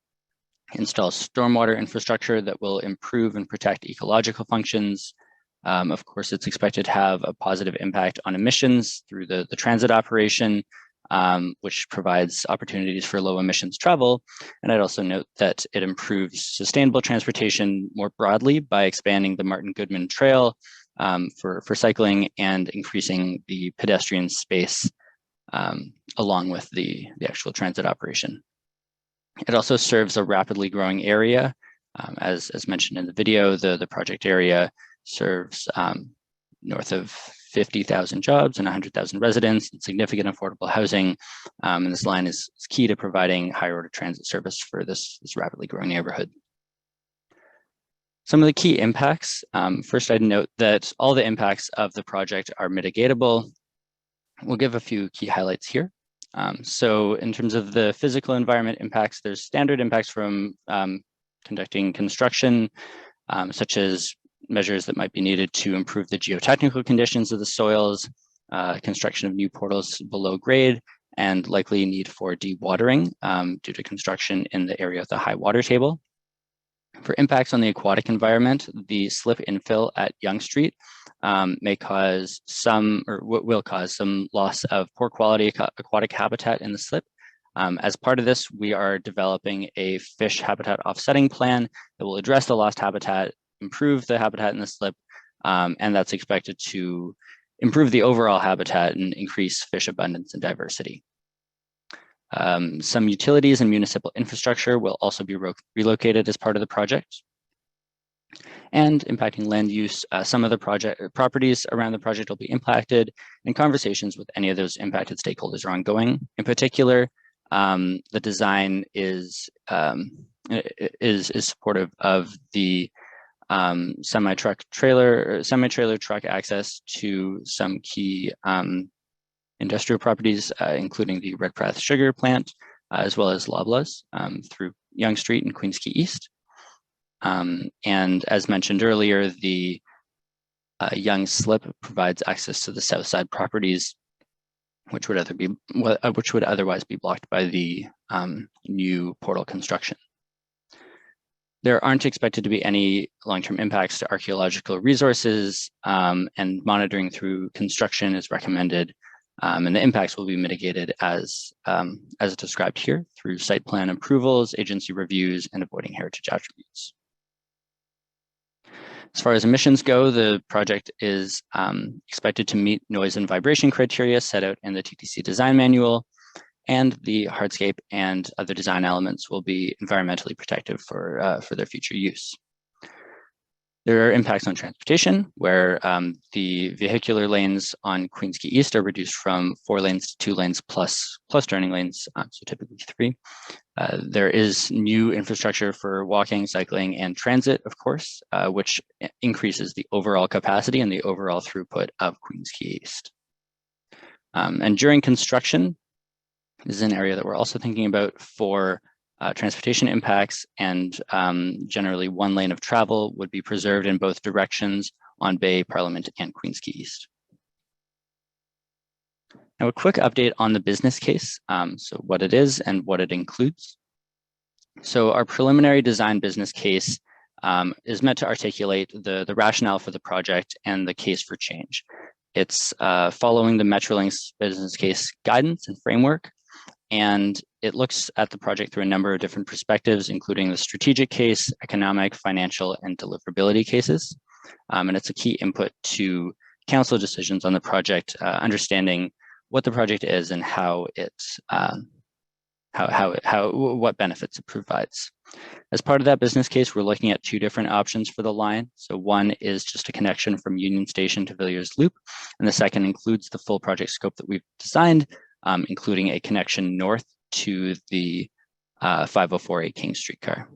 S9: installs stormwater infrastructure that will improve and protect ecological functions. Of course, it's expected to have a positive impact on emissions through the transit operation, which provides opportunities for low emissions travel. And I'd also note that it improves sustainable transportation more broadly by expanding the Martin Goodman Trail for cycling and increasing the pedestrian space along with the actual transit operation. It also serves a rapidly growing area. As mentioned in the video, the project area serves north of 50,000 jobs and 100,000 residents and significant affordable housing. And this line is key to providing higher order transit service for this rapidly growing neighborhood. Some of the key impacts. First, I'd note that all the impacts of the project are mitigatable. We'll give a few key highlights here. So in terms of the physical environment impacts, there's standard impacts from conducting construction, such as measures that might be needed to improve the geotechnical conditions of the soils, construction of new portals below grade, and likely need for dewatering due to construction in the area of the high water table. For impacts on the aquatic environment, the slip infill at Yonge Street may cause some, or will cause some loss of poor quality aquatic habitat in the slip. As part of this, we are developing a fish habitat offsetting plan that will address the lost habitat, improve the habitat in the slip, and that's expected to improve the overall habitat and increase fish abundance and diversity. Some utilities and municipal infrastructure will also be relocated as part of the project. And impacting land use, some of the properties around the project will be impacted, and conversations with any of those impacted stakeholders are ongoing. In particular, the design is supportive of the semi-trailer truck access to some key industrial properties, including the Redpath Sugar Plant, as well as Loblaws through Yonge Street and Queens Quay East. And as mentioned earlier, the Yonge Slip provides access to the south side properties, which would otherwise be blocked by the new portal construction. There aren't expected to be any long-term impacts to archaeological resources, and monitoring through construction is recommended, and the impacts will be mitigated as described here through site plan approvals, agency reviews, and avoiding heritage attributes. As far as emissions go, the project is expected to meet noise and vibration criteria set out in the TTC design manual, and the hardscape and other design elements will be environmentally protective for their future use. There are impacts on transportation, where the vehicular lanes on Queens Quay East are reduced from 4 lanes to 2 lanes plus turning lanes, so typically 3. There is new infrastructure for walking, cycling, and transit, of course, which increases the overall capacity and the overall throughput of Queens Quay East. And during construction, this is an area that we're also thinking about for transportation impacts, and generally 1 lane of travel would be preserved in both directions on Bay, Parliament, and Queens Quay East. Now, a quick update on the business case, so what it is and what it includes. So our preliminary design business case is meant to articulate the rationale for the project and the case for change. It's following the Metrolinx business case guidance and framework, and it looks at the project through a number of different perspectives, including the strategic case, economic, financial, and deliverability cases. And it's a key input to council decisions on the project, understanding what the project is and how it's what benefits it provides. As part of that business case, we're looking at two different options for the line. So one is just a connection from Union Station to Villiers Loop, and the second includes the full project scope that we've designed, including a connection north to the 504A King streetcar.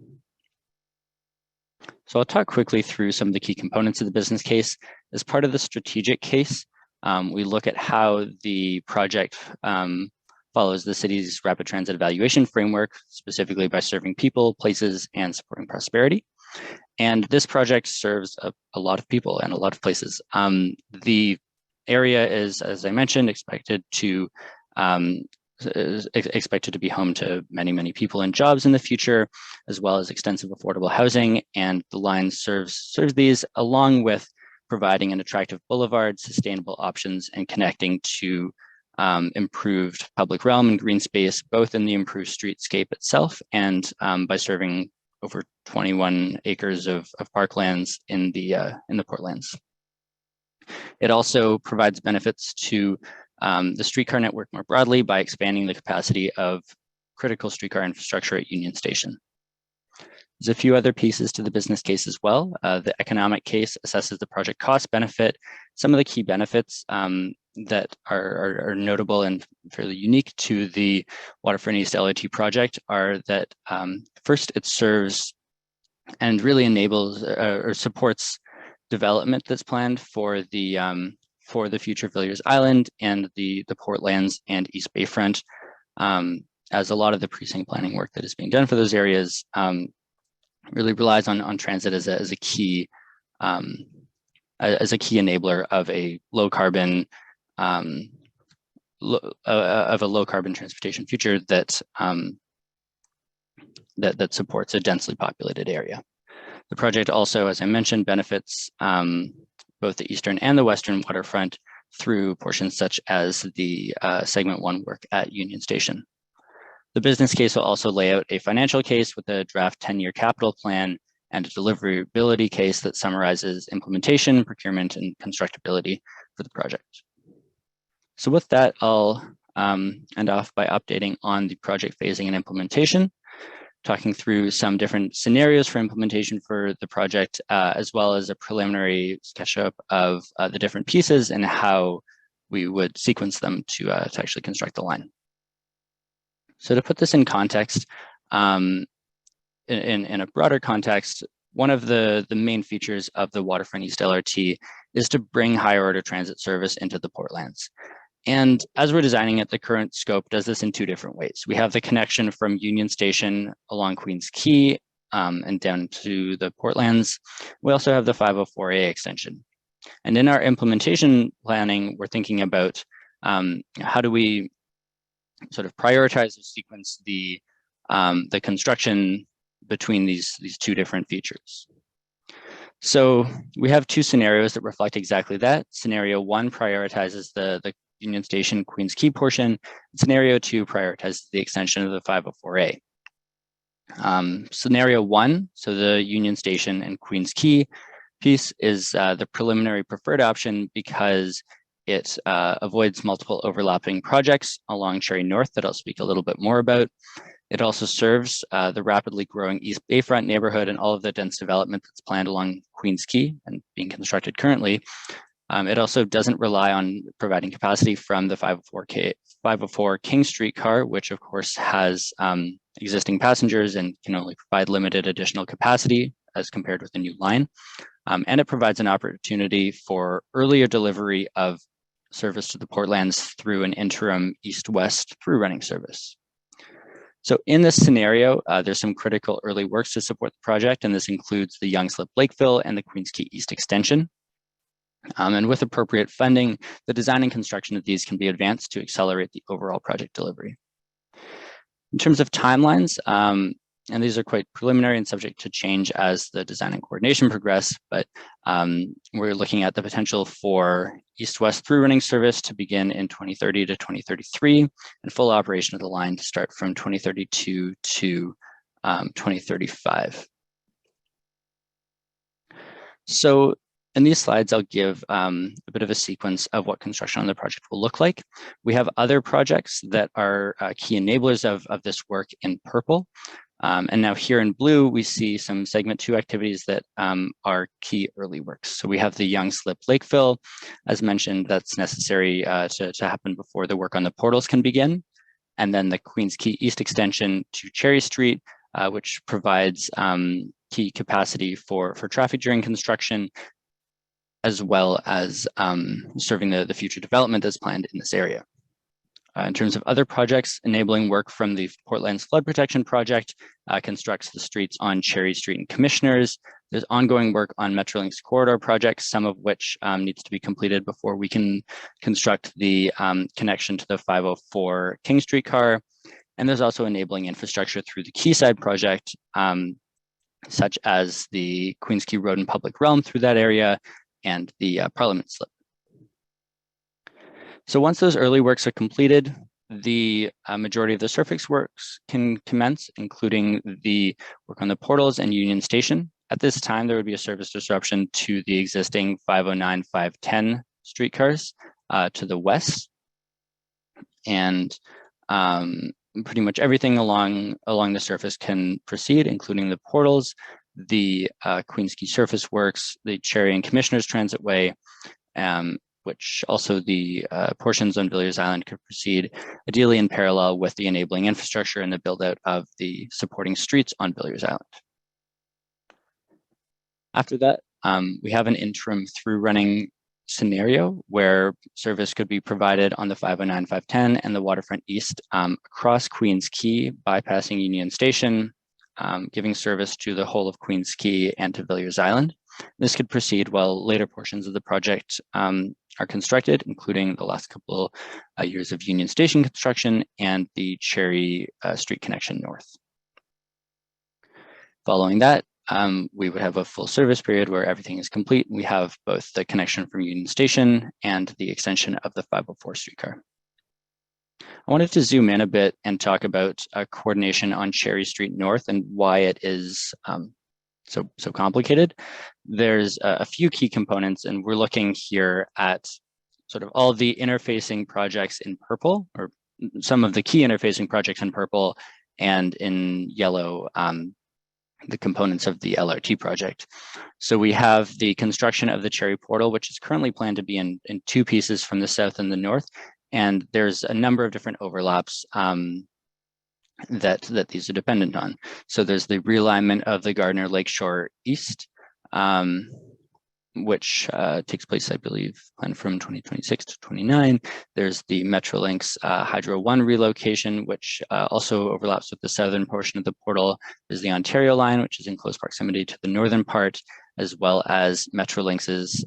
S9: So I'll talk quickly through some of the key components of the business case. As part of the strategic case, we look at how the project follows the city's rapid transit evaluation framework, specifically by serving people, places, and supporting prosperity. And this project serves a lot of people and a lot of places. The area is, as I mentioned, expected to be home to many, many people and jobs in the future, as well as extensive affordable housing. And the line serves these along with providing an attractive boulevard, sustainable options, and connecting to improved public realm and green space, both in the improved streetscape itself and by serving over 21 acres of parklands in the Portlands. It also provides benefits to the streetcar network more broadly by expanding the capacity of critical streetcar infrastructure at Union Station. There's a few other pieces to the business case as well. The economic case assesses the project cost benefit. Some of the key benefits that are notable and fairly unique to the Waterfront East LRT project are that first, it serves and really enables or supports development that's planned for the future Villiers Island and the Portlands and East Bayfront, as a lot of the precinct planning work that is being done for those areas really relies on transit as a key enabler of a low carbon transportation future that supports a densely populated area. The project also, as I mentioned, benefits both the eastern and the western waterfront through portions such as the segment 1 work at Union Station. The business case will also lay out a financial case with a draft 10-year capital plan and a deliverability case that summarizes implementation, procurement, and constructability for the project. So with that, I'll end off by updating on the project phasing and implementation, talking through some different scenarios for implementation for the project, as well as a preliminary sketch-up of the different pieces and how we would sequence them to actually construct the line. So to put this in context, in a broader context, one of the main features of the Waterfront East LRT is to bring higher order transit service into the Portlands. And as we're designing it, the current scope does this in two different ways. We have the connection from Union Station along Queens Quay and down to the Portlands. We also have the 504A extension. And in our implementation planning, we're thinking about how do we sort of prioritize or sequence the construction between these two different features. So we have two scenarios that reflect exactly that. Scenario 1 prioritizes the Union Station Queens Quay portion. Scenario 2 prioritizes the extension of the 504A. Scenario 1, so the Union Station and Queens Quay piece, is the preliminary preferred option because it avoids multiple overlapping projects along Cherry North that I'll speak a little bit more about. It also serves the rapidly growing East Bayfront neighborhood and all of the dense development that's planned along Queens Quay and being constructed currently. It also doesn't rely on providing capacity from the 504 King streetcar, which of course has existing passengers and can only provide limited additional capacity as compared with the new line. And it provides an opportunity for earlier delivery of service to the Portlands through an interim east-west through running service. So in this scenario, there's some critical early works to support the project, and this includes the Young Slip Lakeville and the Queens Quay East extension. And with appropriate funding, the design and construction of these can be advanced to accelerate the overall project delivery. In terms of timelines, and these are quite preliminary and subject to change as the design and coordination progress, but we're looking at the potential for east-west through running service to begin in 2030 to 2033, and full operation of the line to start from 2032 to 2035. So In these slides, I'll give a bit of a sequence of what construction on the project will look like. We have other projects that are key enablers of this work in purple. And now here in blue, we see some segment 2 activities that are key early works. So we have the Young Slip Lake fill, as mentioned, that's necessary to happen before the work on the portals can begin. And then the Queens Quay East extension to Cherry Street, which provides key capacity for traffic during construction, as well as serving the future development that's planned in this area. In terms of other projects, enabling work from the Portland's Flood Protection Project constructs the streets on Cherry Street and Commissioners. There's ongoing work on Metrolinx corridor projects, some of which needs to be completed before we can construct the connection to the 504 King streetcar. And there's also enabling infrastructure through the Quayside project, such as the Queens Quay Road and Public Realm through that area, and the Parliament Slip. So once those early works are completed, the majority of the surface works can commence, including the work on the portals and Union Station. At this time, there would be a service disruption to the existing 509, 510 streetcars to the west. And pretty much everything along the surface can proceed, including the portals, the Queens Quay Surface Works, the Cherry and Commissioners Transitway, which also the portions on Villiers Island could proceed ideally in parallel with the enabling infrastructure and the build out of the supporting streets on Villiers Island. After that, we have an interim through running scenario where service could be provided on the 509, 510 and the Waterfront East across Queens Quay, bypassing Union Station, giving service to the whole of Queens Quay and to Villiers Island. This could proceed while later portions of the project are constructed, including the last couple years of Union Station construction and the Cherry Street connection north. Following that, we would have a full service period where everything is complete. We have both the connection from Union Station and the extension of the 504 streetcar. I wanted to zoom in a bit and talk about coordination on Cherry Street North and why it is so complicated. There's a few key components, and we're looking here at sort of all the interfacing projects in purple, or some of the key interfacing projects in purple, and in yellow, the components of the LRT project. So we have the construction of the Cherry Portal, which is currently planned to be in 2 pieces from the south and the north. And there's a number of different overlaps that these are dependent on. So there's the realignment of the Gardner Lakeshore East, which takes place, I believe, planned from 2026 to 29. There's the Metrolinx Hydro One relocation, which also overlaps with the southern portion of the portal. There's the Ontario line, which is in close proximity to the northern part, as well as Metrolinx's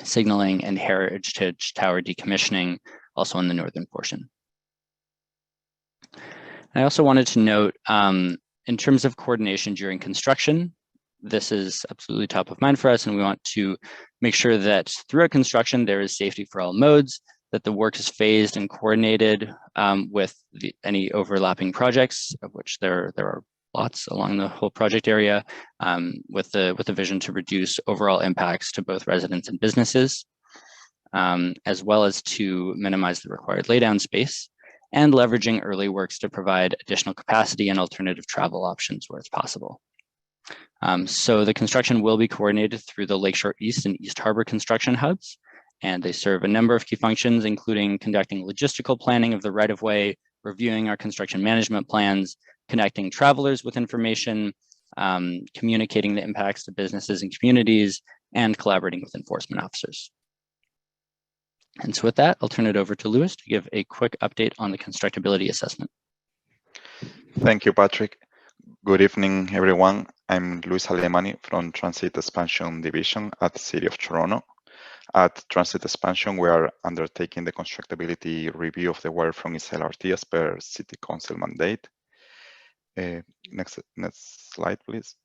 S9: signaling and Heritage Tower decommissioning, also in the northern portion. I also wanted to note, in terms of coordination during construction, this is absolutely top of mind for us, and we want to make sure that throughout construction there is safety for all modes, that the work is phased and coordinated with any overlapping projects, of which there are lots along the whole project area, with the vision to reduce overall impacts to both residents and businesses, as well as to minimize the required laydown space, and leveraging early works to provide additional capacity and alternative travel options where it's possible. So the construction will be coordinated through the Lakeshore East and East Harbor construction hubs, and they serve a number of key functions, including conducting logistical planning of the right-of-way, reviewing our construction management plans, connecting travelers with information, communicating the impacts to businesses and communities, and collaborating with enforcement officers. And so with that, I'll turn it over to Louis to give a quick update on the constructability assessment.
S10: Thank you, Patrick. Good evening, everyone. I'm Luis Alemany from Transit Expansion Division at the City of Toronto. At Transit Expansion, we are undertaking the constructability review of the Waterfront East LRT as per City Council mandate. Next slide, please.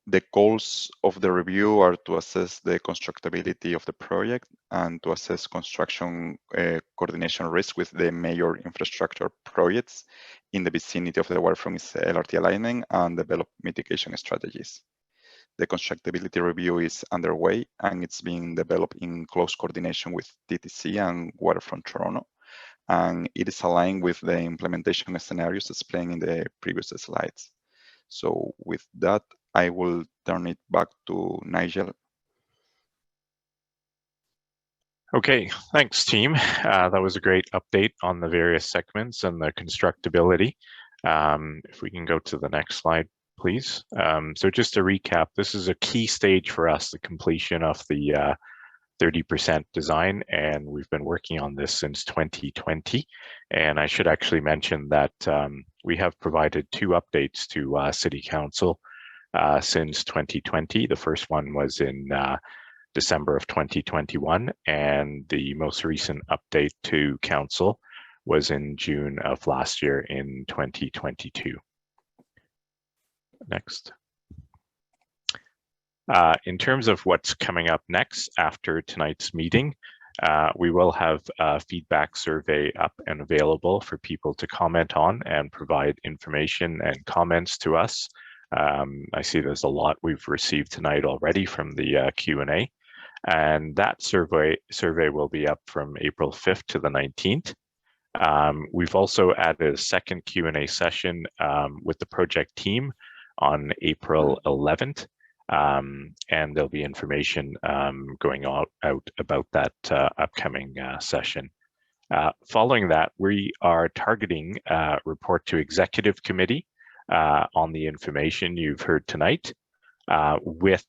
S10: The goals of the review are to assess the constructability of the project and to assess construction coordination risk with the major infrastructure projects in the vicinity of the Waterfront LRT alignment and develop mitigation strategies. The constructability review is underway and it's being developed in close coordination with TTC and Waterfront Toronto. And it is aligned with the implementation scenarios explained in the previous slides. So with that, I will turn it back to Nigel.
S7: Okay, thanks team. That was a great update on the various segments and the constructability. If we can go to the next slide, please. So just to recap, this is a key stage for us, the completion of the 30% design, and we've been working on this since 2020. And I should actually mention that we have provided 2 updates to City Council since 2020. The first one was in December of 2021, and the most recent update to Council was in June of last year in 2022. Next. In terms of what's coming up next after tonight's meeting, we will have a feedback survey up and available for people to comment on and provide information and comments to us. I see there's a lot we've received tonight already from the Q&A, and that survey will be up from April 5th to the 19th. We've also added a second Q&A session with the project team on April 11th. And there'll be information going out about that upcoming session. Following that, we are targeting a report to Executive Committee on the information you've heard tonight, with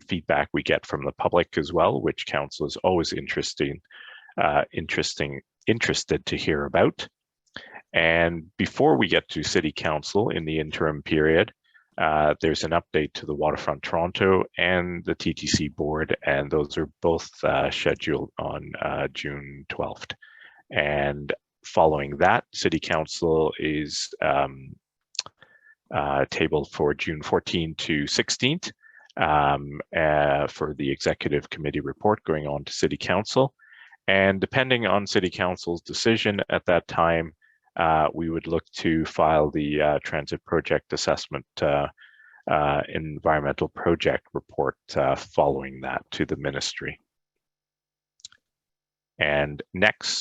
S7: feedback we get from the public as well, which Council is always interested to hear about. And before we get to City Council in the interim period, there's an update to the Waterfront Toronto and the TTC board, and those are both scheduled on June 12th. And following that, City Council is tabled for June 14th to 16th for the Executive Committee report going on to City Council. And depending on City Council's decision at that time, we would look to file the transit project assessment environmental project report following that to the ministry. And next